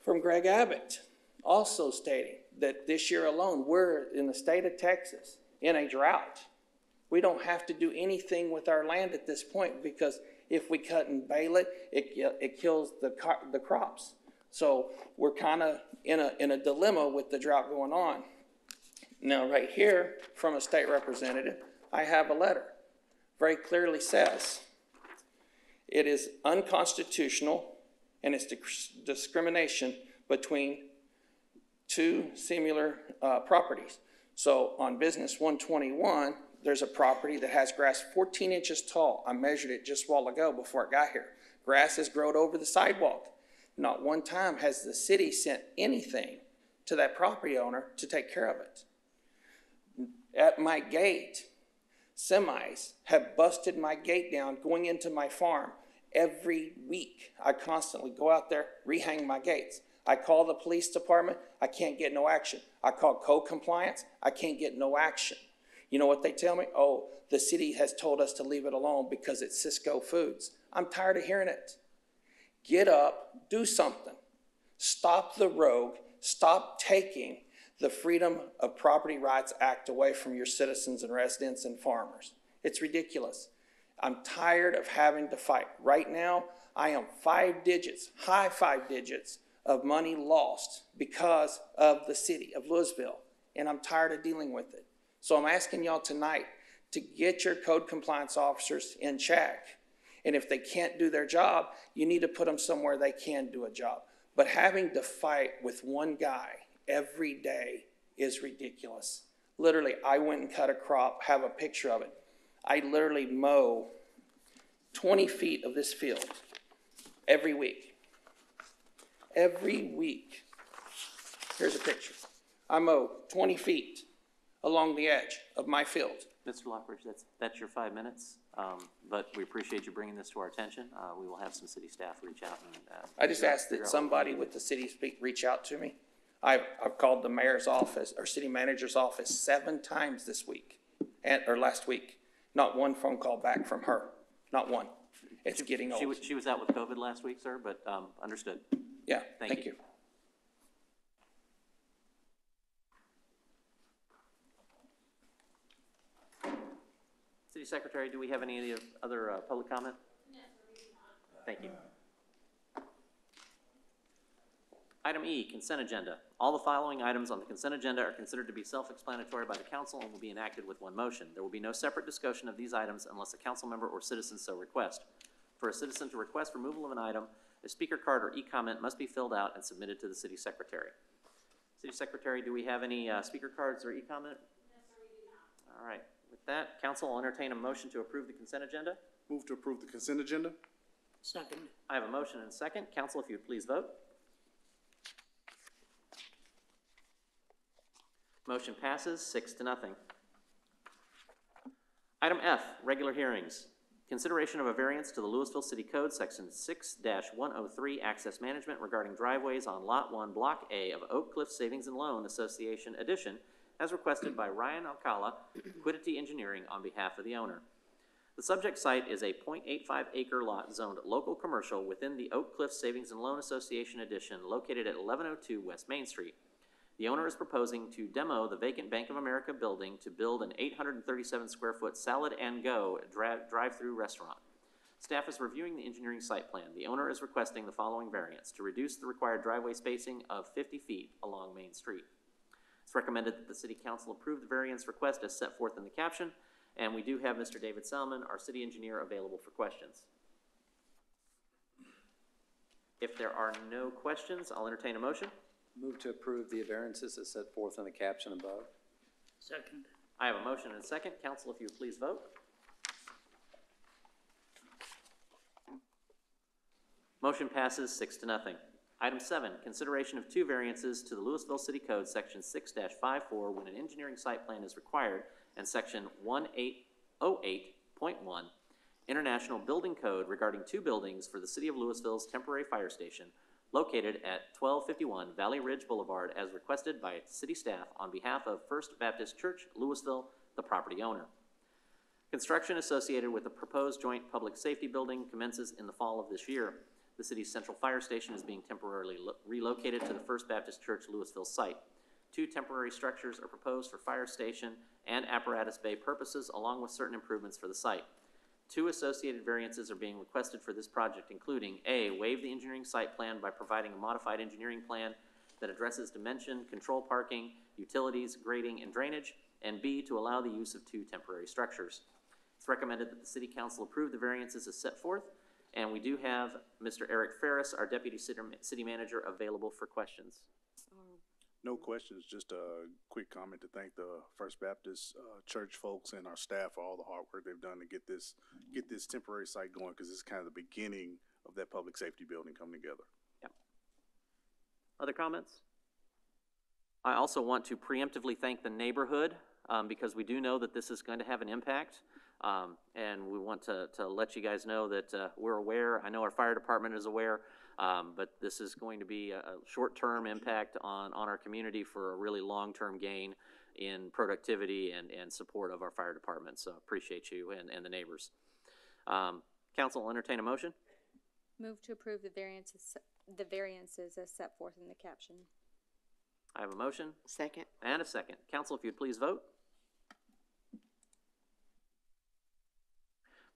from Greg Abbott, also stating that this year alone, we're in the state of Texas in a drought. We don't have to do anything with our land at this point, because if we cut and bale it, it kills the crops. So we're kind of in a dilemma with the drought going on. Now, right here from a state representative, I have a letter. Very clearly says it is unconstitutional and it's discrimination between two similar properties. So on Business 121, there's a property that has grass 14 inches tall. I measured it just a while ago before I got here. Grass has grown over the sidewalk. Not one time has the city sent anything to that property owner to take care of it. At my gate, semis have busted my gate down going into my farm every week. I constantly go out there, rehang my gates. I call the police department, I can't get no action. I call code compliance, I can't get no action. You know what they tell me? Oh, the city has told us to leave it alone because it's Cisco Foods. I'm tired of hearing it. Get up, do something. Stop the rogue, stop taking the Freedom of Property Rights Act away from your citizens and residents and farmers. It's ridiculous. I'm tired of having to fight. Right now, I am high 5 digits of money lost because of the city of Lewisville, and I'm tired of dealing with it. So I'm asking y'all tonight to get your code compliance officers in check. And if they can't do their job, you need to put them somewhere they can do a job. But having to fight with one guy every day is ridiculous. Literally, I went and cut a crop, have a picture of it. I literally mow 20 feet of this field every week. Every week. Here's a picture. I mow 20 feet along the edge of my field. Mr. Lockridge, that's your 5 minutes, but we appreciate you bringing this to our attention. We will have some city staff reach out and I just asked that somebody with the city reach out to me. I've called the mayor's office or city manager's office 7 times this week or last week. Not one phone call back from her. Not one. It's getting old. She was out with COVID last week, sir, but understood. Yeah, thank you. City Secretary, do we have any other public comment? No, thank you. Item E, consent agenda. All the following items on the consent agenda are considered to be self-explanatory by the council and will be enacted with one motion. There will be no separate discussion of these items unless a council member or citizen so request. For a citizen to request removal of an item, a speaker card or e-comment must be filled out and submitted to the city secretary. City Secretary, do we have any speaker cards or e-comment? Yes, sir, we do not. All right. With that, council will entertain a motion to approve the consent agenda. Move to approve the consent agenda. Second. I have a motion and a second. Council, if you would please vote. Motion passes 6-0. Item F, regular hearings. Consideration of a variance to the Lewisville City Code, Section 6-103, Access Management regarding driveways on Lot 1, Block A of Oak Cliff Savings and Loan Association Addition, as requested by Ryan Alcala, Quiddity Engineering, on behalf of the owner. The subject site is a 0.85 acre lot zoned local commercial within the Oak Cliff Savings and Loan Association Addition located at 1102 West Main Street. The owner is proposing to demo the vacant Bank of America building to build an 837 square foot Salad and Go drive-through restaurant. Staff is reviewing the engineering site plan. The owner is requesting the following variance: to reduce the required driveway spacing of 50 feet along Main Street. It's recommended that the City Council approve the variance request as set forth in the caption, and we do have Mr. David Selman, our city engineer, available for questions. If there are no questions, I'll entertain a motion. Move to approve the variances as set forth in the caption above. Second. I have a motion and a second. Council, if you would please vote. Motion passes 6-0. Item 7, consideration of 2 variances to the Lewisville City Code, Section 6-54, when an engineering site plan is required, and Section 1808.1, International Building Code regarding 2 buildings for the City of Lewisville's temporary fire station located at 1251 Valley Ridge Boulevard as requested by city staff on behalf of First Baptist Church, Lewisville, the property owner. Construction associated with the proposed joint public safety building commences in the fall of this year. The city's central fire station is being temporarily relocated to the First Baptist Church, Lewisville site. 2 temporary structures are proposed for fire station and apparatus bay purposes, along with certain improvements for the site. 2 associated variances are being requested for this project, including A, waive the engineering site plan by providing a modified engineering plan that addresses dimension, control parking, utilities, grading, and drainage, and B, to allow the use of 2 temporary structures. It's recommended that the City Council approve the variances as set forth, and we do have Mr. Eric Ferris, our Deputy City Manager, available for questions. No questions, just a quick comment to thank the First Baptist Church folks and our staff for all the hard work they've done to get this temporary site going, because it's kind of the beginning of that public safety building coming together. Yeah. Other comments? I also want to preemptively thank the neighborhood because we do know that this is going to have an impact. And we want to let you guys know that we're aware. I know our fire department is aware, but this is going to be a short-term impact on our community for a really long-term gain in productivity and support of our fire department. So appreciate you and the neighbors. Council will entertain a motion. Move to approve the variances as set forth in the caption. I have a motion. Second. And a second. Council, if you'd please vote.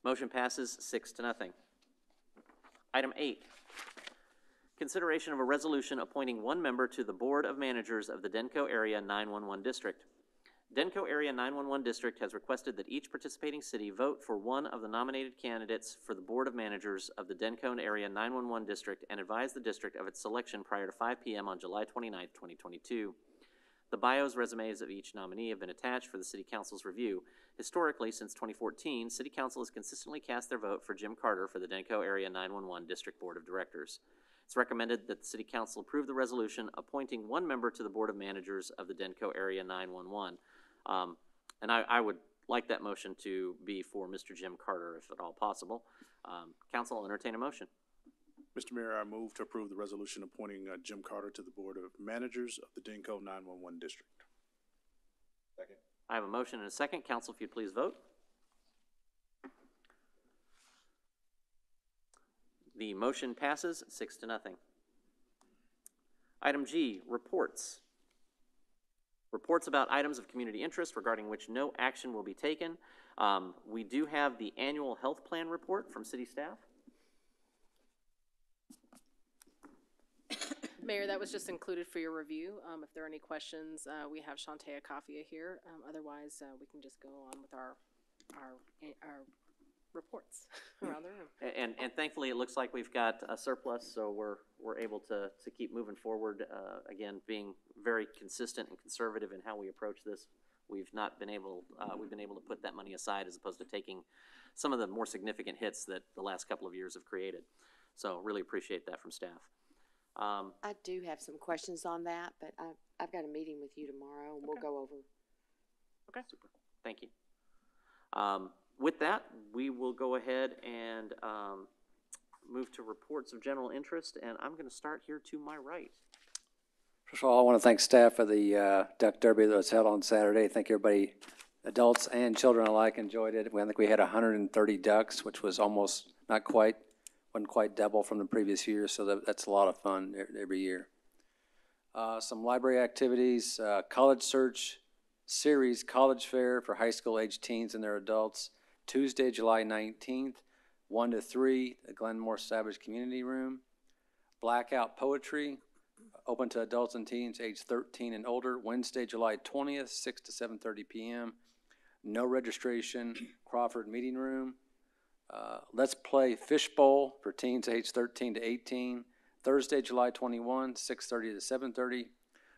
Motion passes 6-0. Item 8, consideration of a resolution appointing 1 member to the Board of Managers of the Denko Area 911 District. Denko Area 911 District has requested that each participating city vote for 1 of the nominated candidates for the Board of Managers of the Denko Area 911 District and advise the district of its selection prior to 5 p.m. on July 29, 2022. The bios, resumes of each nominee have been attached for the City Council's review. Historically, since 2014, City Council has consistently cast their vote for Jim Carter for the Denko Area 911 District Board of Directors. It's recommended that the City Council approve the resolution appointing 1 member to the Board of Managers of the Denko Area 911. And I would like that motion to be for Mr. Jim Carter, if at all possible. Council will entertain a motion. Mr. Mayor, I move to approve the resolution appointing Jim Carter to the Board of Managers of the Denko 911 District. Second. I have a motion and a second. Council, if you'd please vote. The motion passes 6-0. Item G, reports. Reports about items of community interest regarding which no action will be taken. We do have the annual health plan report from city staff. Mayor, that was just included for your review. If there are any questions, we have Shantae Akafia here. Otherwise, we can just go on with our reports around the room. And thankfully, it looks like we've got a surplus, so we're able to keep moving forward. Again, being very consistent and conservative in how we approach this. We've been able to put that money aside as opposed to taking some of the more significant hits that the last couple of years have created. So really appreciate that from staff. I do have some questions on that, but I've got a meeting with you tomorrow, and we'll go over. Okay, super. Thank you. With that, we will go ahead and move to reports of general interest, and I'm going to start here to my right. First of all, I want to thank staff for the duck derby that was held on Saturday. I think everybody, adults and children alike, enjoyed it. I think we had 130 ducks, which was almost wasn't quite double from the previous year, so that's a lot of fun every year. Some library activities, college search series, college fair for high school age teens and their adults, Tuesday, July 19th, 1 to 3, the Glenmore Savage Community Room. Blackout Poetry, open to adults and teens age 13 and older, Wednesday, July 20th, 6 to 7:30 p.m. No registration, Crawford Meeting Room. Let's Play Fishbowl for teens age 13 to 18, Thursday, July 21, 6:30 to 7:30.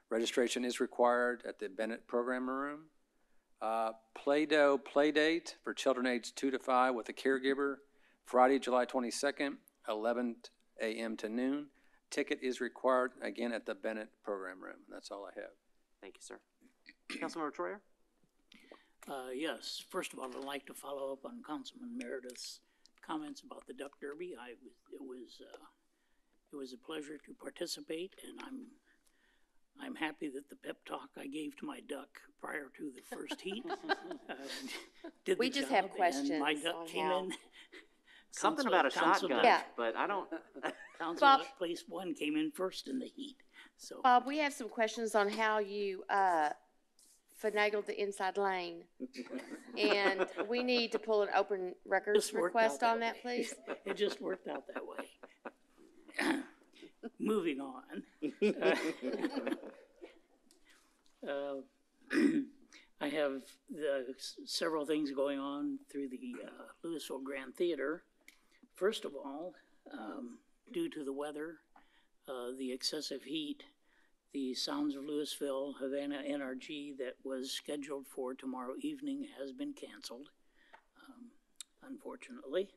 Registration is required at the Bennett Program Room. Play-Doh Playdate for children aged 2 to 5 with a caregiver, Friday, July 22nd, 11 a.m. to noon. ticket is required, again, at the Bennett program room. That's all I have. Thank you, sir. Councilmember Troyer? Yes, first of all, I'd like to follow up on Councilman Meredith's comments about the Duck Derby. It was a pleasure to participate, and I'm happy that the pep talk I gave to my duck prior to the first heat did We the just job, have questions and my duck on came how- in. Something about a shotgun, Yeah. but I don't. Council Bob- at place one came in first in the heat, so. Bob, we have some questions on how you, finagled the inside lane. And we need to pull an open records Just worked request out on that, way. please. It just worked out that way. Moving on. I have several things going on through the Lewisville Grand Theater. First of all, due to the weather, the excessive heat, the Sounds of Lewisville Havana NRG that was scheduled for tomorrow evening has been canceled, unfortunately.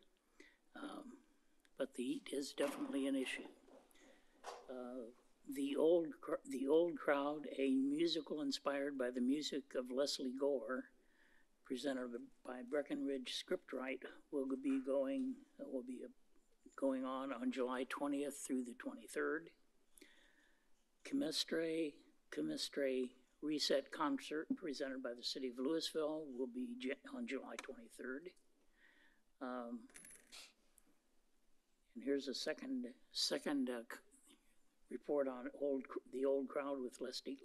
But the heat is definitely an issue. The old crowd, a musical inspired by the music of Leslie Gore, presented by Breckenridge Scriptwrite, will be going on July 20th through the 23rd. Chemistry Reset Concert, presented by the City of Lewisville, will be on July 23rd. And here's a second report on the old crowd with Leslie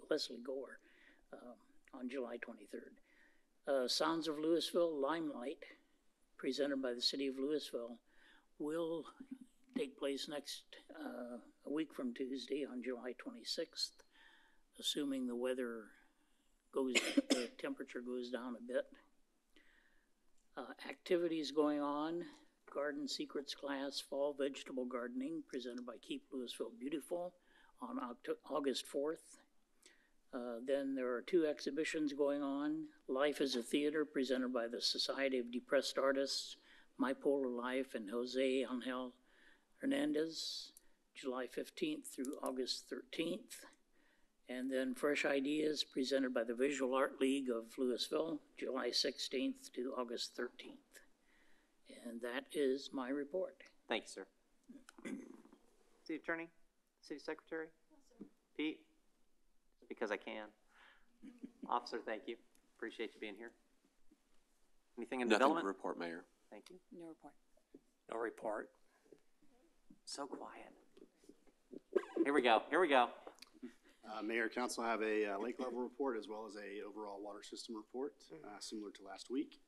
Gore on July 23rd. Sounds of Lewisville Limelight, presented by the City of Lewisville, will take place a week from Tuesday on July 26th, assuming the temperature goes down a bit. Activities going on: Garden Secrets class, fall vegetable gardening, presented by Keep Lewisville Beautiful on August 4th. Then there are 2 exhibitions going on: Life as a Theater, presented by the Society of Depressed Artists, My Polar Life, and Jose Angel Hernandez, July 15th through August 13th. And then Fresh Ideas, presented by the Visual Art League of Lewisville, July 16th to August 13th. And that is my report. Thank you, sir. City Attorney, City Secretary, Pete, because I can. Officer, thank you. Appreciate you being here. Anything in Nothing development? to report, Mayor. Thank you. No report. No report. So quiet. Here we go. Mayor, Council, I have a lake level report as well as a overall water system report, similar to last week.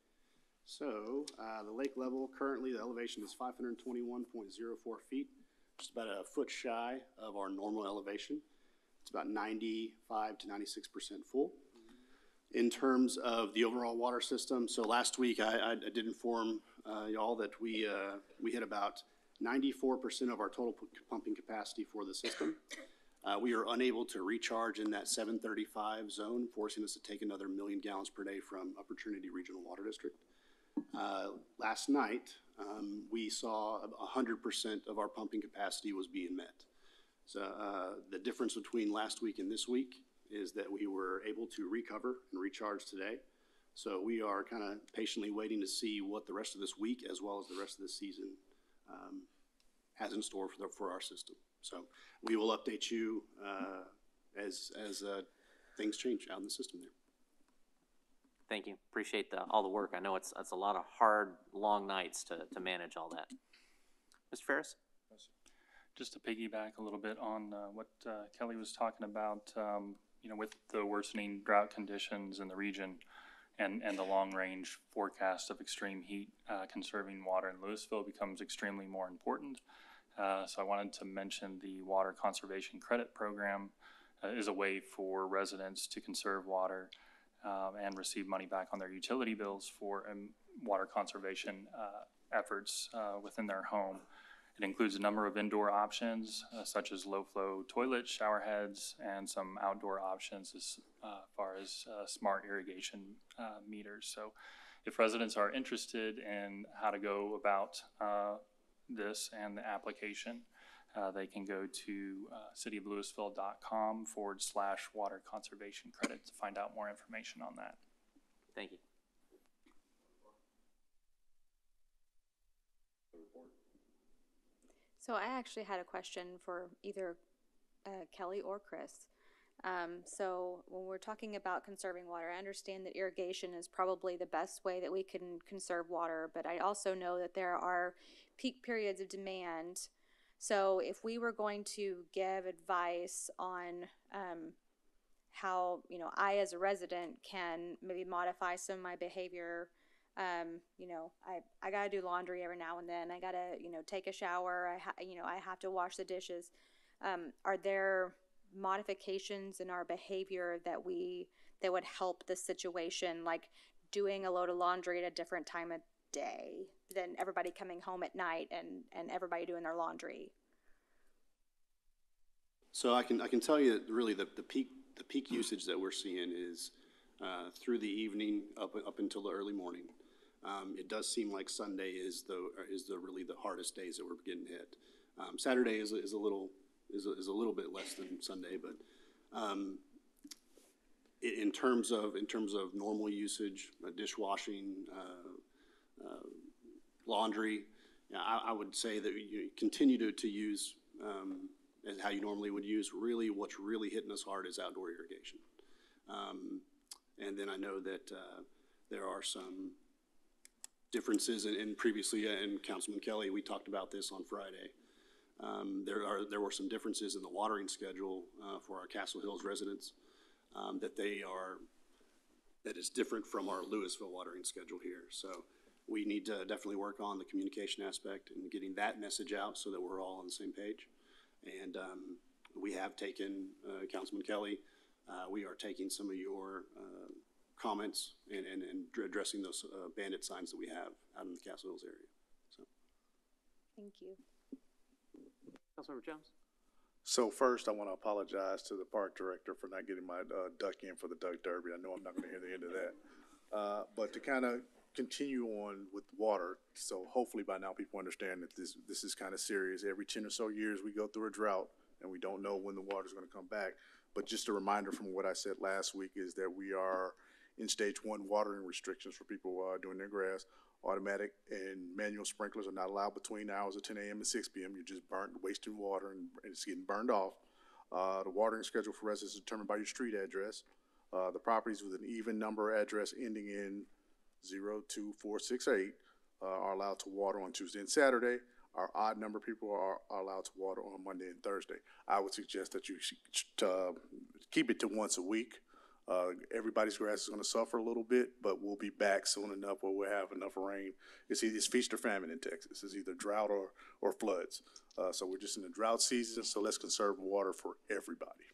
So the lake level, currently the elevation is 521.04 feet, just about a foot shy of our normal elevation. It's about 95 to 96% full. In terms of the overall water system, so last week I did inform y'all that we hit about 94% of our total pumping capacity for the system. We are unable to recharge in that 735 zone, forcing us to take another 1 million gallons per day from Upper Trinity Regional Water District. Last night, we saw 100% of our pumping capacity was being met. So the difference between last week and this week is that we were able to recover and recharge today. So we are kind of patiently waiting to see what the rest of this week, as well as the rest of the season, has in store for our system. So we will update you as things change out in the system there. Thank you. Appreciate all the work. I know it's a lot of hard, long nights to manage all that. Mr. Ferris? Just to piggyback a little bit on what Kelly was talking about, with the worsening drought conditions in the region and the long-range forecast of extreme heat, conserving water in Lewisville becomes extremely more important. So I wanted to mention the Water Conservation Credit Program is a way for residents to conserve water and receive money back on their utility bills for water conservation efforts within their home. It includes a number of indoor options, such as low-flow toilets, shower heads, and some outdoor options as far as smart irrigation meters. So if residents are interested in how to go about this and the application, they can go to cityoflewisville.com/water conservation credit to find out more information on that. Thank you. So I actually had a question for either Kelly or Chris. So when we're talking about conserving water, I understand that irrigation is probably the best way that we can conserve water, but I also know that there are peak periods of demand. So if we were going to give advice on how, you know, I as a resident can maybe modify some of my behavior, you know, I gotta do laundry every now and then. I gotta, you know, take a shower. I have to wash the dishes. Are there modifications in our behavior that would help the situation, like doing a load of laundry at a different time of day than everybody coming home at night and everybody doing their laundry? So I can tell you that really the peak usage that we're seeing is through the evening up until the early morning. It does seem like Sunday is really the hardest days that we're getting hit. Saturday is a little bit less than Sunday, but in terms of normal usage, dishwashing, laundry, I would say that you continue to use as how you normally would use. Really, what's really hitting us hard is outdoor irrigation. And then I know that there are some differences in previously, and Councilman Kelly, we talked about this on Friday. There were some differences in the watering schedule for our Castle Hills residents that is different from our Lewisville watering schedule here. So we need to definitely work on the communication aspect and getting that message out so that we're all on the same page. And we have taken, Councilman Kelly, we are taking some of your comments and addressing those bandit signs that we have out in the Castle Hills area. So. Thank you. Councilmember Jones? So first, I want to apologize to the park director for not getting my duck in for the Duck Derby. I know I'm not going to hear the end of that. But to kind of continue on with water, so hopefully by now people understand that this is kind of serious. Every 10 or so years we go through a drought and we don't know when the water is going to come back. But just a reminder from what I said last week is that we are in stage 1 watering restrictions for people doing their grass. Automatic and manual sprinklers are not allowed between the hours of 10 a.m. and 6 p.m. You're just wasting water and it's getting burned off. The watering schedule for residents is determined by your street address. The properties with an even number address ending in 02468 are allowed to water on Tuesday and Saturday. Our odd number people are allowed to water on Monday and Thursday. I would suggest that you should keep it to once a week. Everybody's grass is going to suffer a little bit, but we'll be back soon enough where we'll have enough rain. It's feast or famine in Texas. It's either drought or floods. So we're just in the drought season, so let's conserve water for everybody.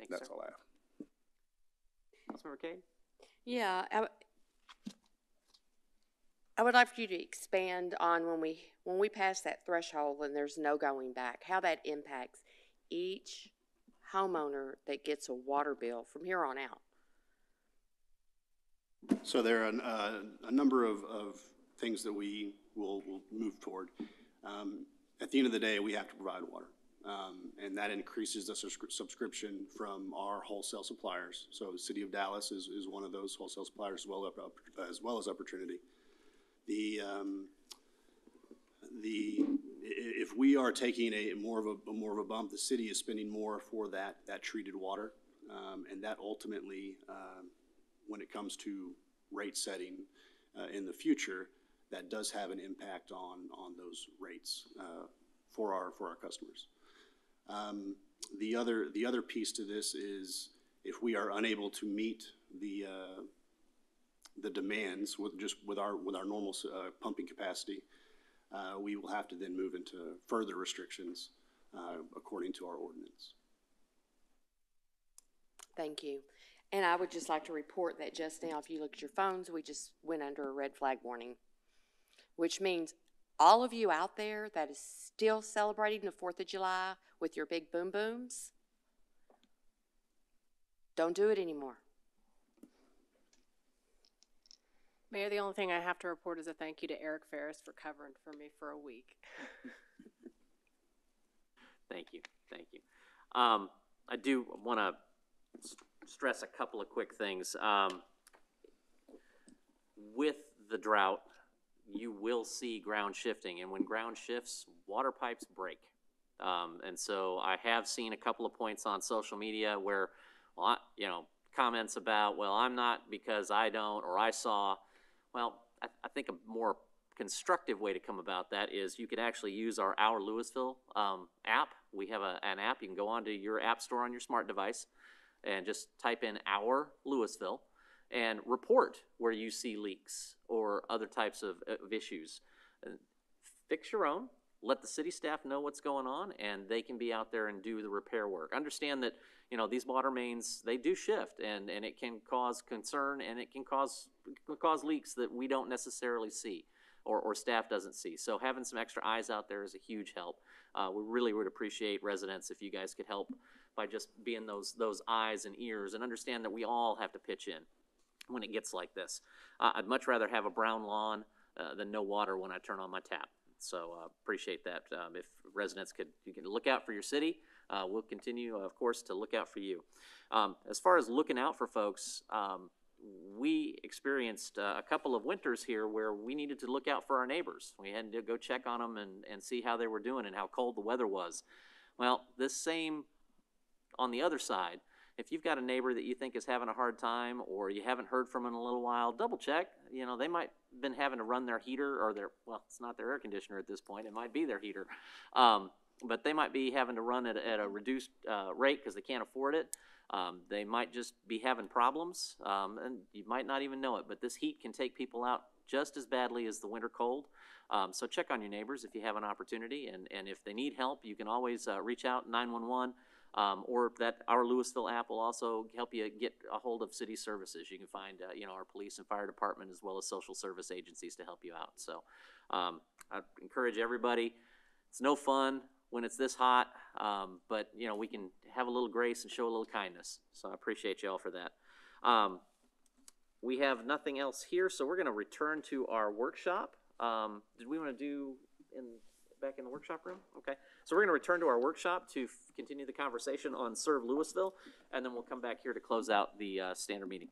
That's all I have. Councilmember Cade? Yeah, I would like for you to expand on when we pass that threshold and there's no going back, how that impacts each homeowner that gets a water bill from here on out. So there are a number of things that we will move toward. At the end of the day, we have to provide water. And that increases the subscription from our wholesale suppliers. So the City of Dallas is one of those wholesale suppliers as well as Upper Trinity. If we are taking more of a bump, the city is spending more for that treated water, and that ultimately, when it comes to rate setting in the future, that does have an impact on those rates for our customers. The other piece to this is if we are unable to meet the demands with our normal pumping capacity, we will have to then move into further restrictions according to our ordinance. Thank you. And I would just like to report that just now, if you look at your phones, we just went under a red flag warning, which means all of you out there that is still celebrating the 4th of July with your big boom booms, don't do it anymore. Mayor, the only thing I have to report is a thank you to Eric Ferris for covering for me for a week. Thank you, thank you. I do want to stress a couple of quick things. With the drought, you will see ground shifting, and when ground shifts, water pipes break. And so I have seen a couple of points on social media where, well, comments about, well, I'm not because I don't, or I saw. Well, I think a more constructive way to come about that is you could actually use our Lewisville app. We have an app. You can go onto your app store on your smart device and just type in Our Lewisville and report where you see leaks or other types of issues. Fix your own. Let the city staff know what's going on, and they can be out there and do the repair work. Understand that, these water mains, they do shift, and it can cause concern, and it can cause leaks that we don't necessarily see or staff doesn't see. So having some extra eyes out there is a huge help. We really would appreciate residents if you guys could help by just being those eyes and ears, and understand that we all have to pitch in when it gets like this. I'd much rather have a brown lawn than no water when I turn on my tap. So appreciate that. If residents you can look out for your city, we'll continue, of course, to look out for you. As far as looking out for folks, we experienced a couple of winters here where we needed to look out for our neighbors. We had to go check on them and see how they were doing and how cold the weather was. Well, this same on the other side. If you've got a neighbor that you think is having a hard time, or you haven't heard from in a little while, double check. They might have been having to run their heater or it's not their air conditioner at this point. It might be their heater. But they might be having to run at a reduced rate because they can't afford it. They might just be having problems, and you might not even know it. But this heat can take people out just as badly as the winter cold. So check on your neighbors if you have an opportunity. And if they need help, you can always reach out 911. Or that our Lewisville app will also help you get a hold of city services. You can find, our police and fire department as well as social service agencies to help you out. So I encourage everybody. It's no fun when it's this hot, but, we can have a little grace and show a little kindness. So I appreciate you all for that. We have nothing else here, so we're going to return to our workshop. Did we want to do back in the workshop room? Okay. So we're going to return to our workshop to continue the conversation on Serve Lewisville, and then we'll come back here to close out the standard meeting.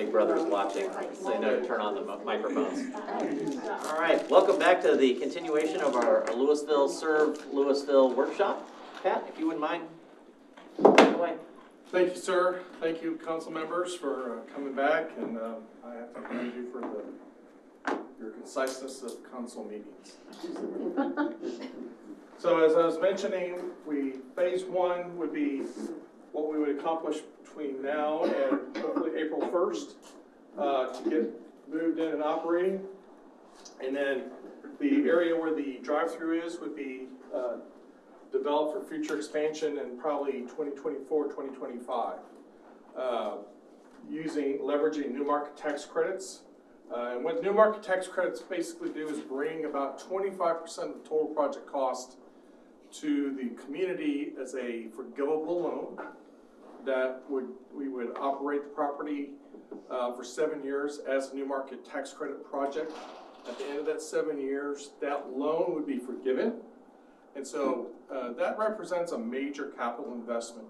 Big Brother's watching, so they know to turn on the microphones. All right, welcome back to the continuation of our Lewisville Serve Lewisville workshop. Pat, if you wouldn't mind, take it away. Thank you, sir. Thank you, council members, for coming back, and I have to commend you for your conciseness of council meetings. So as I was mentioning, phase one would be what we would accomplish between now and hopefully April 1st to get moved in and operating. And then the area where the drive-through is would be developed for future expansion in probably 2024, 2025, leveraging new market tax credits. And what new market tax credits basically do is bring about 25% of the total project cost to the community as a forgivable loan that we would operate the property for 7 years as a new market tax credit project. At the end of that 7 years, that loan would be forgiven. And so that represents a major capital investment.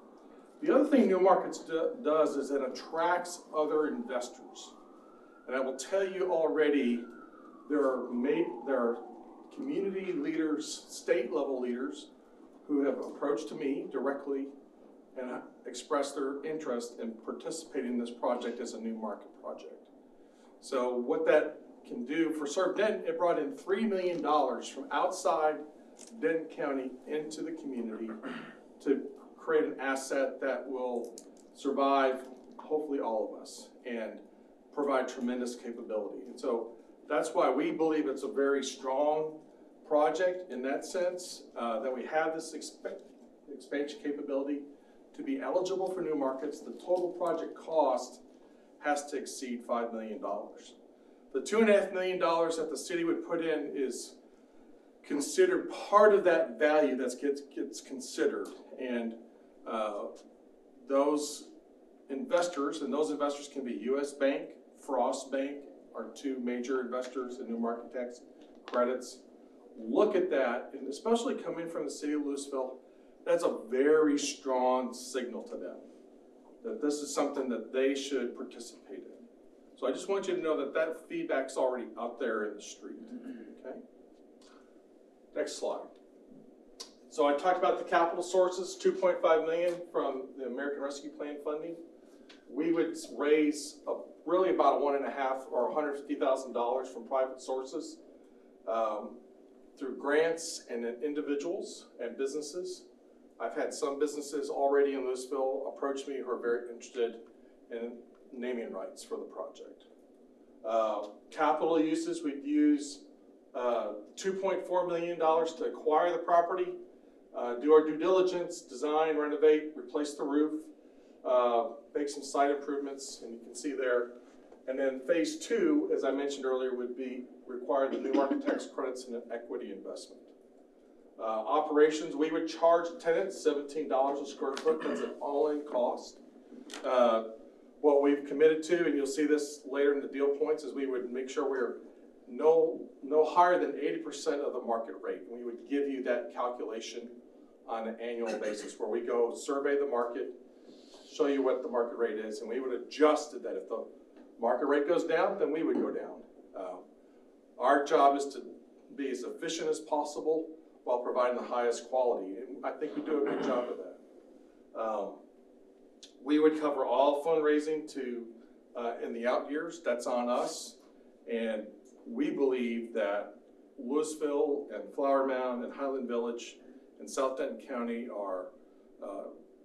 The other thing New Markets does is it attracts other investors. And I will tell you already, there are community leaders, state level leaders, who have approached me directly and expressed their interest in participating in this project as a new market project. So what that can do for Serve Denton, it brought in $3 million from outside Denton County into the community to create an asset that will survive, hopefully all of us, and provide tremendous capability. And so that's why we believe it's a very strong project in that sense, that we have this expansion capability to be eligible for new markets. The total project cost has to exceed $5 million. The $2.5 million that the city would put in is considered part of that value that gets considered. And those investors can be U.S. Bank, Frost Bank, are two major investors in new market tax credits. Look at that, and especially coming from the city of Lewisville, that's a very strong signal to them that this is something that they should participate in. So I just want you to know that that feedback's already out there in the street, okay? Next slide. So I talked about the capital sources, $2.5 million from the American Rescue Plan funding. We would raise really about $1.5 or $150,000 from private sources through grants and individuals and businesses. I've had some businesses already in Lewisville approach me who are very interested in naming rights for the project. Capital uses, we'd use $2.4 million to acquire the property, do our due diligence, design, renovate, replace the roof, make some site improvements, and you can see there. And then phase two, as I mentioned earlier, would be require the new market tax credits and an equity investment. Operations, we would charge tenants $17 a square foot. That's an all-in cost. What we've committed to, and you'll see this later in the deal points, is we would make sure we're no higher than 80% of the market rate. We would give you that calculation on an annual basis where we go survey the market, show you what the market rate is, and we would adjust it that if the market rate goes down, then we would go down. Our job is to be as efficient as possible while providing the highest quality, and I think we do a good job of that. We would cover all fundraising in the out years. That's on us, and we believe that Lewisville and Flower Mound and Highland Village and South Denton County are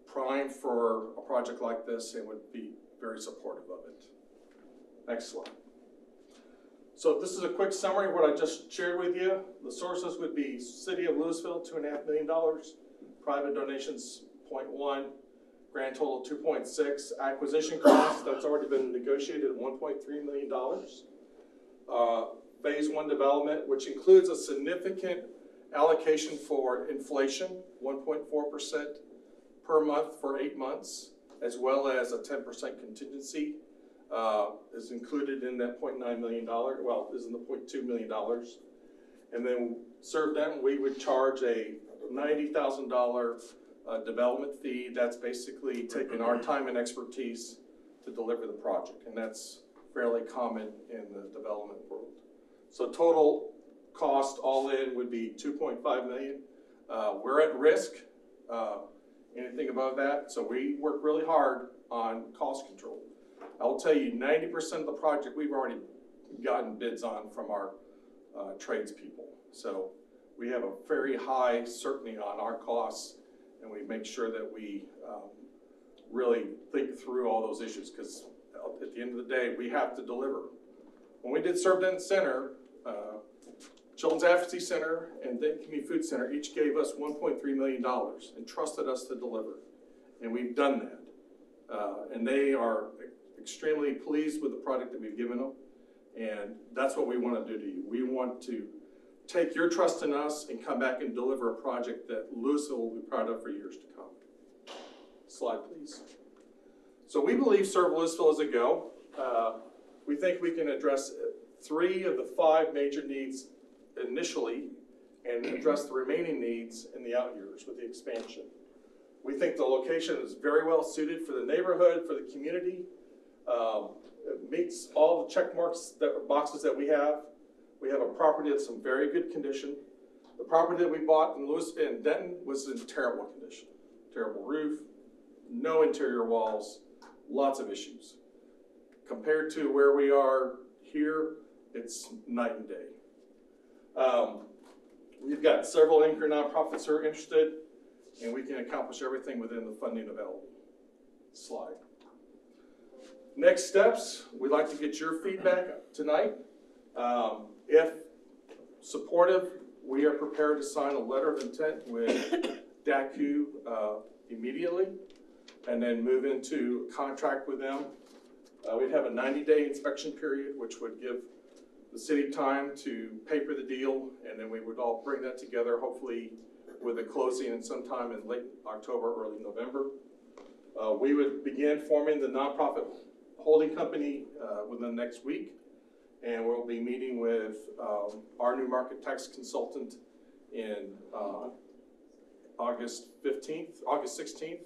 primed for a project like this and would be very supportive of it. Next slide. So this is a quick summary of what I just shared with you. The sources would be City of Lewisville, $2.5 million, private donations, 0.1, grand total 2.6, acquisition costs, that's already been negotiated at $1.3 million. Phase one development, which includes a significant allocation for inflation, 1.4% per month for 8 months, as well as a 10% contingency is included in that $0.9 million, well, is in the $0.2 million. And then Serve Denton, we would charge a $90,000 development fee. That's basically taking our time and expertise to deliver the project. And that's fairly common in the development world. So total cost all in would be 2.5 million. We're at risk, anything above that, so we work really hard on cost control. I will tell you 90% of the project we've already gotten bids on from our tradespeople. So we have a very high certainty on our costs, and we make sure that we really think through all those issues, because at the end of the day, we have to deliver. When we did Serve Denton Center, Children's Advocacy Center and Denton Community Food Center each gave us $1.3 million and trusted us to deliver. And we've done that. And they are extremely pleased with the product that we've given them. And that's what we want to do to you. We want to take your trust in us and come back and deliver a project that Lewisville will be proud of for years to come. Slide, please. So we believe Serve Lewisville is a go. We think we can address 3 of the 5 major needs initially and address the remaining needs in the out years with the expansion. We think the location is very well suited for the neighborhood, for the community. It meets all the check marks, boxes that we have. We have a property that's in very good condition. The property that we bought in Denton was in terrible condition. Terrible roof, no interior walls, lots of issues. Compared to where we are here, it's night and day. We've got several anchor nonprofits who are interested, and we can accomplish everything within the funding available. Slide. Next steps, we'd like to get your feedback tonight. If supportive, we are prepared to sign a letter of intent with DACU immediately, and then move into a contract with them. We'd have a 90-day inspection period, which would give the city time to paper the deal, and then we would all bring that together, hopefully with a closing in sometime in late October, early November. We would begin forming the nonprofit holding company within the next week, and we'll be meeting with our new market tax consultant in August 16th.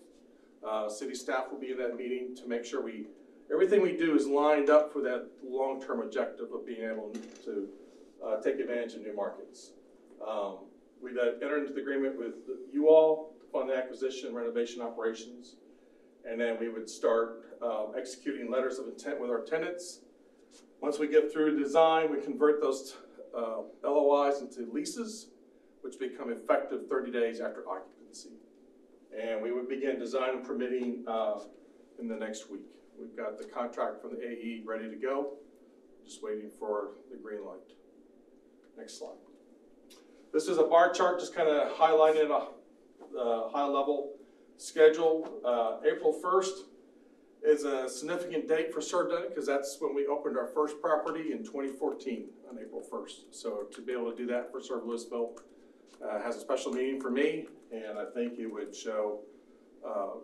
City staff will be in that meeting to make sure everything we do is lined up for that long-term objective of being able to take advantage of new markets. We've entered into the agreement with you all to fund the acquisition, renovation operations, and then we would start executing letters of intent with our tenants. Once we get through design, we convert those LOIs into leases, which become effective 30 days after occupancy. And we would begin design and permitting in the next week. We've got the contract from the AE ready to go, just waiting for the green light. Next slide. This is a bar chart just kind of highlighting a high-level schedule. April 1st is a significant date for Serve Denton because that's when we opened our first property in 2014 on April 1st. So to be able to do that for Serve Lewisville has a special meaning for me, and I think it would show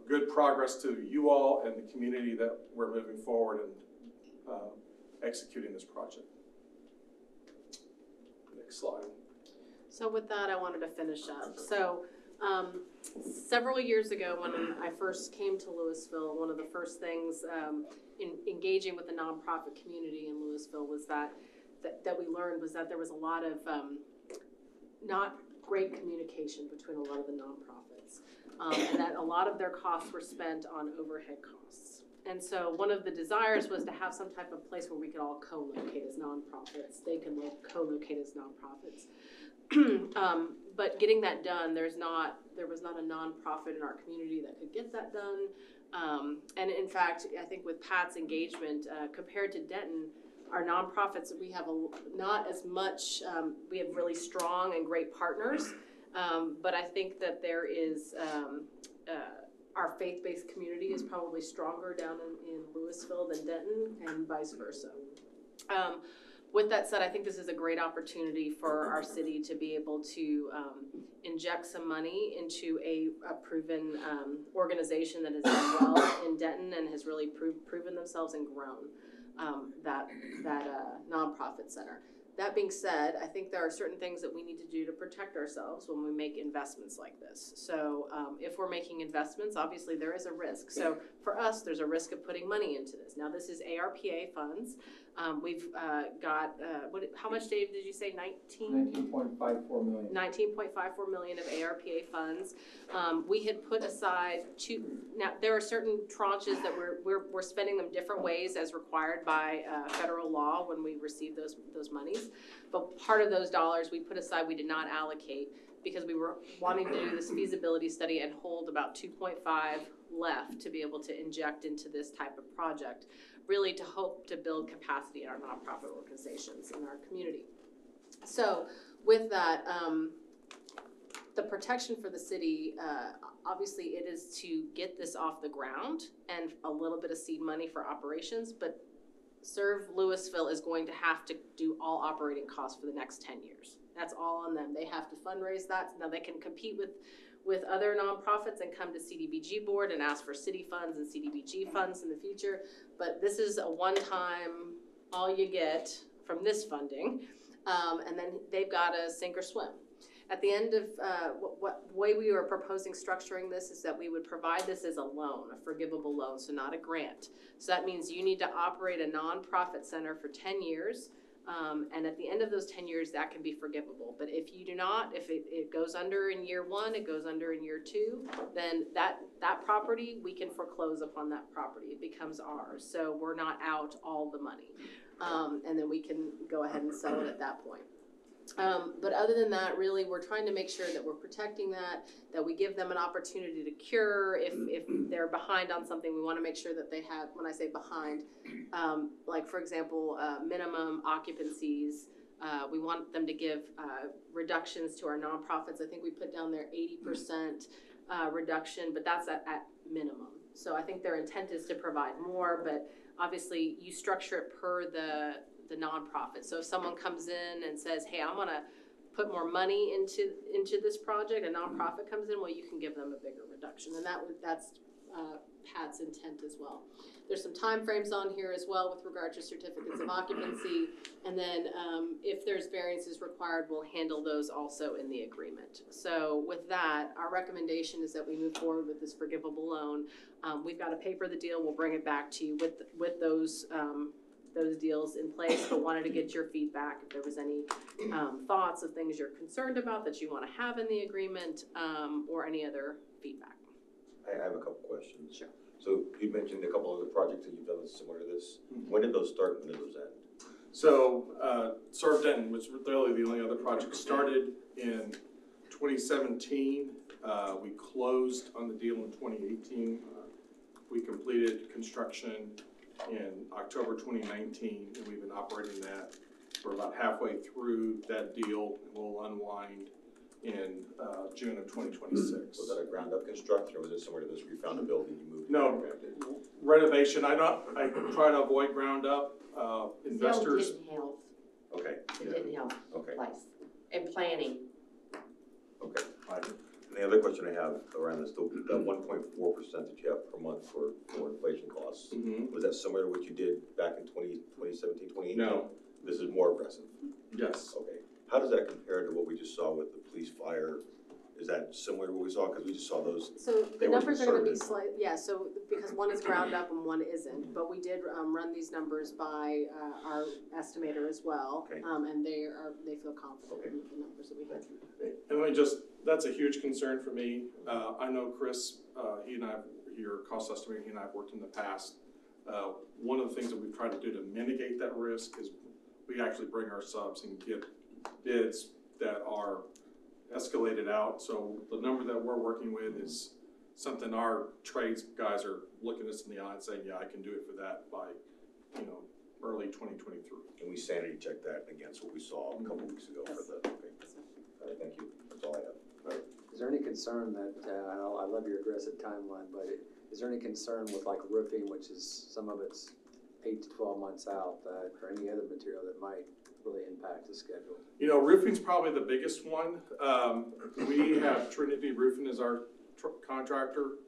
good progress to you all and the community that we're moving forward and executing this project. Next slide. So with that, I wanted to finish up. So several years ago when I first came to Lewisville, one of the first things in engaging with the nonprofit community in Lewisville was that we learned was that there was a lot of not great communication between a lot of the nonprofits, and that a lot of their costs were spent on overhead costs. And so one of the desires was to have some type of place where we could all co-locate as nonprofits. They can co-locate as nonprofits. But getting that done, there was not a nonprofit in our community that could get that done. And in fact, I think with Pat's engagement, compared to Denton, our nonprofits, we have not as much, we have really strong and great partners, but I think that there is, our faith-based community is probably stronger down in Lewisville than Denton, and vice versa. With that said, I think this is a great opportunity for our city to be able to inject some money into a proven organization that has done well in Denton and has really proven themselves and grown that nonprofit center. That being said, I think there are certain things that we need to do to protect ourselves when we make investments like this. So if we're making investments, obviously there is a risk. So for us, there's a risk of putting money into this. Now, this is ARPA funds. We've got, how much, Dave, did you say? 19.54 million. 19.54 million of ARPA funds. We had put aside now there are certain tranches that we're spending them different ways as required by federal law when we receive those monies. But part of those dollars we put aside, we did not allocate because we were wanting to do this feasibility study and hold about 2.5 left to be able to inject into this type of project, really to hope to build capacity in our nonprofit organizations in our community. So with that, the protection for the city, obviously it is to get this off the ground and a little bit of seed money for operations, but Serve Lewisville is going to have to do all operating costs for the next 10 years. That's all on them. They have to fundraise that. Now they can compete with other nonprofits and come to CDBG board and ask for city funds and CDBG funds in the future. But this is a one-time, all you get from this funding. And then they've got to sink or swim. At the end of what way we were proposing structuring this is that we would provide this as a loan, a forgivable loan, so not a grant. So that means you need to operate a nonprofit center for 10 years. And at the end of those 10 years, that can be forgivable. But if you do not, if it goes under in year 1, it goes under in year 2, then that property, we can foreclose upon that property. It becomes ours. So we're not out all the money. And then we can go ahead and sell it at that point. But other than that, really, we're trying to make sure that we're protecting that we give them an opportunity to cure. If they're behind on something, we want to make sure that they have, when I say behind, like, for example, minimum occupancies. We want them to give reductions to our nonprofits. I think we put down there 80% reduction, but that's at minimum. So I think their intent is to provide more, but obviously you structure it per the nonprofit. So if someone comes in and says, hey, I'm gonna put more money into this project, a nonprofit comes in, well, you can give them a bigger reduction. And that's Pat's intent as well. There's some time frames on here as well with regard to certificates of occupancy. And then if there's variances required, we'll handle those also in the agreement. So with that, our recommendation is that we move forward with this forgivable loan. We've got to paper the deal. We'll bring it back to you with those deals in place, but wanted to get your feedback if there was any thoughts of things you're concerned about that you want to have in the agreement, or any other feedback. I have a couple questions. Sure. So you mentioned a couple of the projects that you've done similar to this. When did those start and when did those end? So Serve Denton was really the only other project. Started in 2017. We closed on the deal in 2018. We completed construction in October 2019, and we've been operating that. We're about halfway through that deal, and we'll unwind in June of 2026. Was that a ground-up construction, or was it similar to this where you found a building, you moved? No, renovation. I try to avoid ground-up. Investors. It didn't help. Okay. It didn't help. Okay. Place. And planning. Okay. And the other question I have around this, the 1.4% that you have per month for inflation costs, was that similar to what you did back in 2017, 2018? No. This is more aggressive? Yes. Okay. How does that compare to what we just saw with the police fire? Is that similar to what we saw? Because we just saw those. So the numbers are going to be slight, yeah, so because one is ground up and one isn't, but we did run these numbers by our estimator as well. Okay. And they feel confident with the numbers that we have. And let me just, that's a huge concern for me. I know Chris, he and I, your cost estimator, he and I have worked in the past. One of the things that we've tried to do to mitigate that risk is we actually bring our subs and get bids that are escalated out. So the number that we're working with is something our trades guys are looking us in the eye and saying, yeah, I can do it for that by, early 2023. And we sanity checked that against what we saw a couple weeks ago for the, okay. All right, thank you. That's all I have. All right. Is there any concern that, I love your aggressive timeline, but is there any concern with like roofing, which is some of it's 8 to 12 months out, or any other material that might really impact the schedule? Roofing's probably the biggest one. We have Trinity Roofing as our contractor.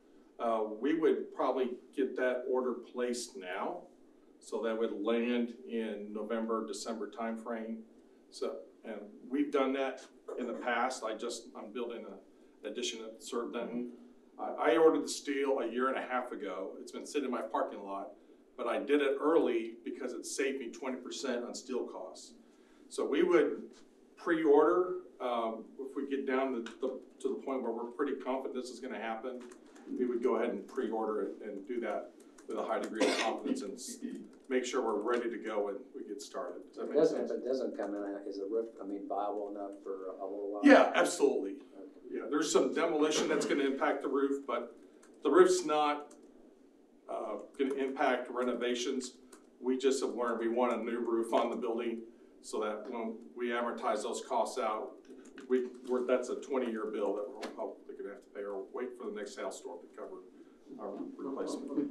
We would probably get that order placed now, so that would land in November, December timeframe. So, and we've done that in the past. I'm building an addition at Sir Denton. I ordered the steel a year and a half ago. It's been sitting in my parking lot, but I did it early because it saved me 20% on steel costs. So we would pre-order, if we get down to the point where we're pretty confident this is gonna happen, we would go ahead and pre-order it and do that with a high degree of confidence and make sure we're ready to go when we get started. Does that make sense? If it doesn't come in, is the roof, viable enough for a little while? Yeah, absolutely. Yeah, there's some demolition that's gonna impact the roof, but the roof's not gonna impact renovations. We just have learned we want a new roof on the building so that when we amortize those costs out, that's a 20-year bill that we're probably gonna have to pay or wait for the next hailstorm to cover our replacement.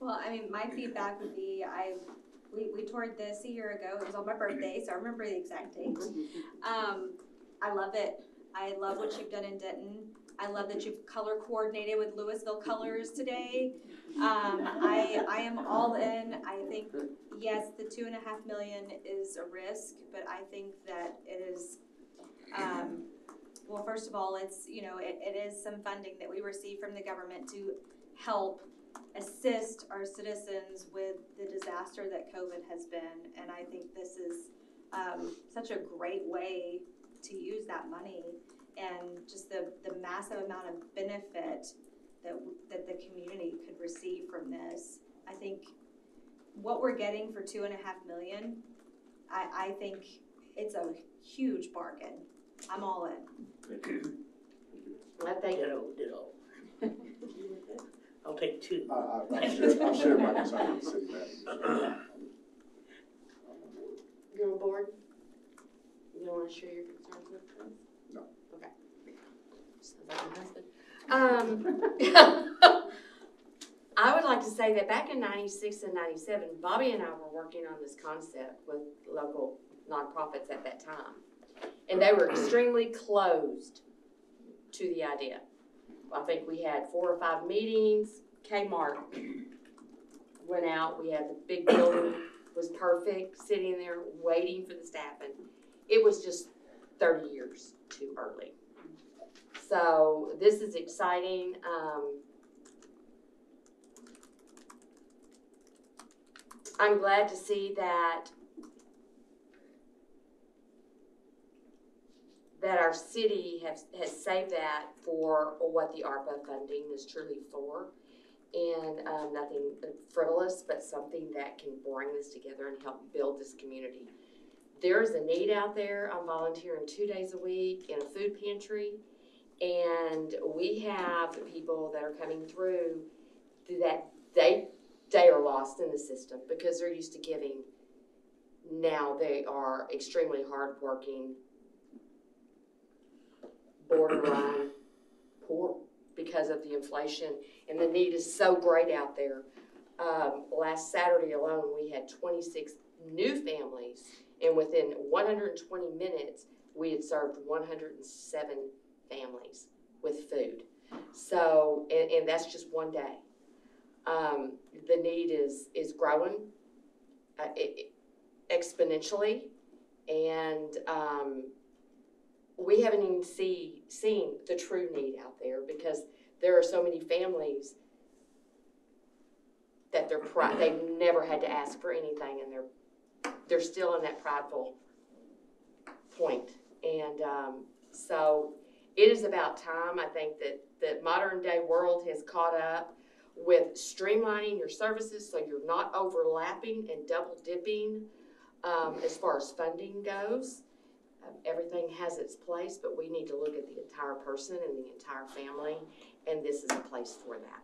Well, I mean, my feedback would be, we toured this a year ago. It was on my birthday, so I remember the exact date. I love it. I love what you've done in Denton. I love that you've color coordinated with Lewisville colors today. I am all in. I think, yes, the $2.5 million is a risk, but I think that it is, well, first of all, it's, it is some funding that we receive from the government to help assist our citizens with the disaster that COVID has been. And I think this is such a great way to use that money and just the massive amount of benefit that the community could receive from this. I think what we're getting for $2.5 million, I think it's a huge bargain. I'm all in. Thank you. I think. Ditto. I'll take two. I'll share my concern with the city manager. You're on board? You don't want to share your concerns with us? No. Okay. Sounds like my husband. I would like to say that back in 96 and 97, Bobby and I were working on this concept with local nonprofits at that time. And they were extremely closed to the idea. I think we had 4 or 5 meetings. Kmart went out. We had the big building, was perfect, sitting there waiting for the staffing. It was just 30 years too early. So this is exciting. I'm glad to see that our city has saved that for what the ARPA funding is truly for, and nothing frivolous, but something that can bring this together and help build this community. There's a need out there. I'm volunteering 2 days a week in a food pantry, and we have people that are coming through that they are lost in the system because they're used to giving. Now they are extremely hardworking, borderline poor because of the inflation, and the need is so great out there. Last Saturday alone, we had 26 new families, and within 120 minutes, we had served 107 families with food. So, and that's just one day. The need is growing exponentially, and we haven't even seen the true need out there because there are so many families that they've never had to ask for anything, and they're still in that prideful point. And so it is about time. I think that the modern day world has caught up with streamlining your services so you're not overlapping and double dipping as far as funding goes. Everything has its place, but we need to look at the entire person and the entire family, and this is a place for that.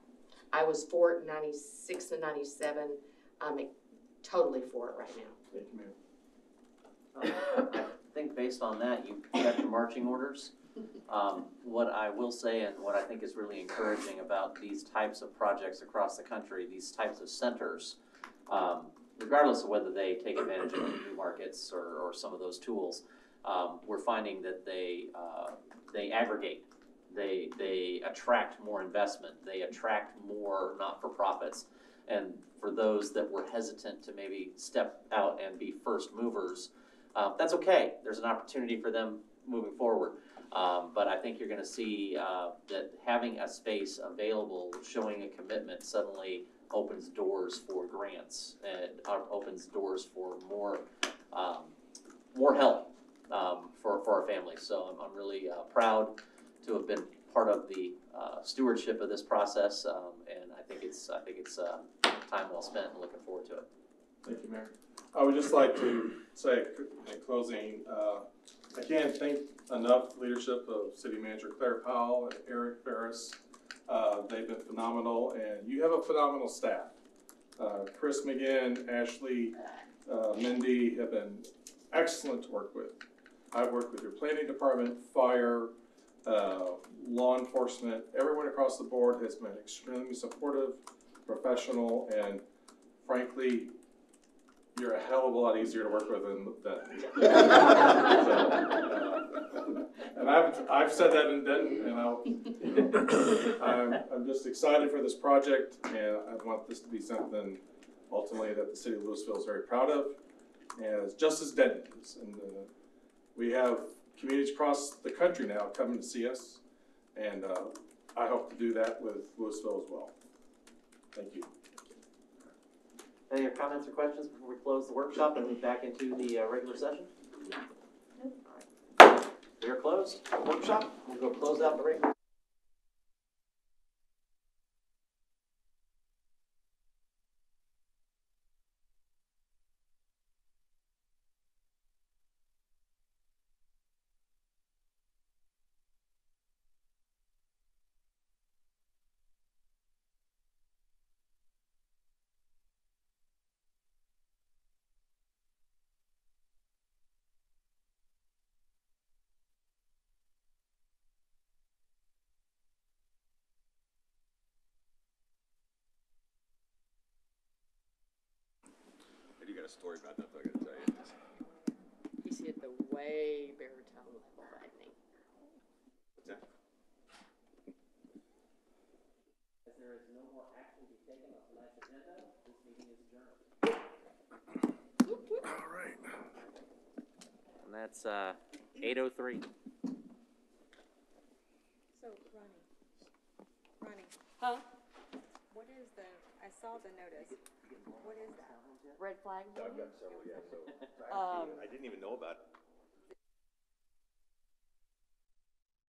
I was for it in 96 and 97. I'm totally for it right now. Thank you, ma'am. I think based on that, you got your marching orders. What I will say and what I think is really encouraging about these types of projects across the country, these types of centers, regardless of whether they take advantage of new markets or some of those tools, we're finding that they aggregate, they attract more investment, they attract more not-for-profits, And for those that were hesitant to maybe step out and be first movers, that's okay. There's an opportunity for them moving forward. But I think you're gonna see, that having a space available, showing a commitment suddenly opens doors for grants and opens doors for more help, for our families. So I'm really, proud to have been part of the, stewardship of this process. And I think it's time well spent and looking forward to it. Thank you, Mayor. I would just like to say in closing, I can't thank enough leadership of City Manager Claire Powell and Eric Ferris. They've been phenomenal, and you have a phenomenal staff. Chris McGinn, Ashley, Mindy have been excellent to work with. I've worked with your planning department, fire, law enforcement. Everyone across the board has been extremely supportive, professional, and frankly, you're a hell of a lot easier to work with than and I've said that in Denton, and I'm just excited for this project, and I want this to be something ultimately that the city of Lewisville is very proud of, and just as Denton is. And we have communities across the country now coming to see us, and I hope to do that with Lewisville as well. Thank you. Any other comments or questions before we close the workshop and move back into the regular session? Nope. All right. We are closed. Workshop. We'll go close out the regular. I do got a story about that, though, I gotta tell you. He's hit the way baritone level, hasn't he? What's that? As there is no more action to be taken on tonight's agenda, this meeting is adjourned. All right. And that's 8:03. So, Ronnie. Huh? What is I saw the notice. What is that? Red flag? I've got several, yeah, so. Um, I didn't even know about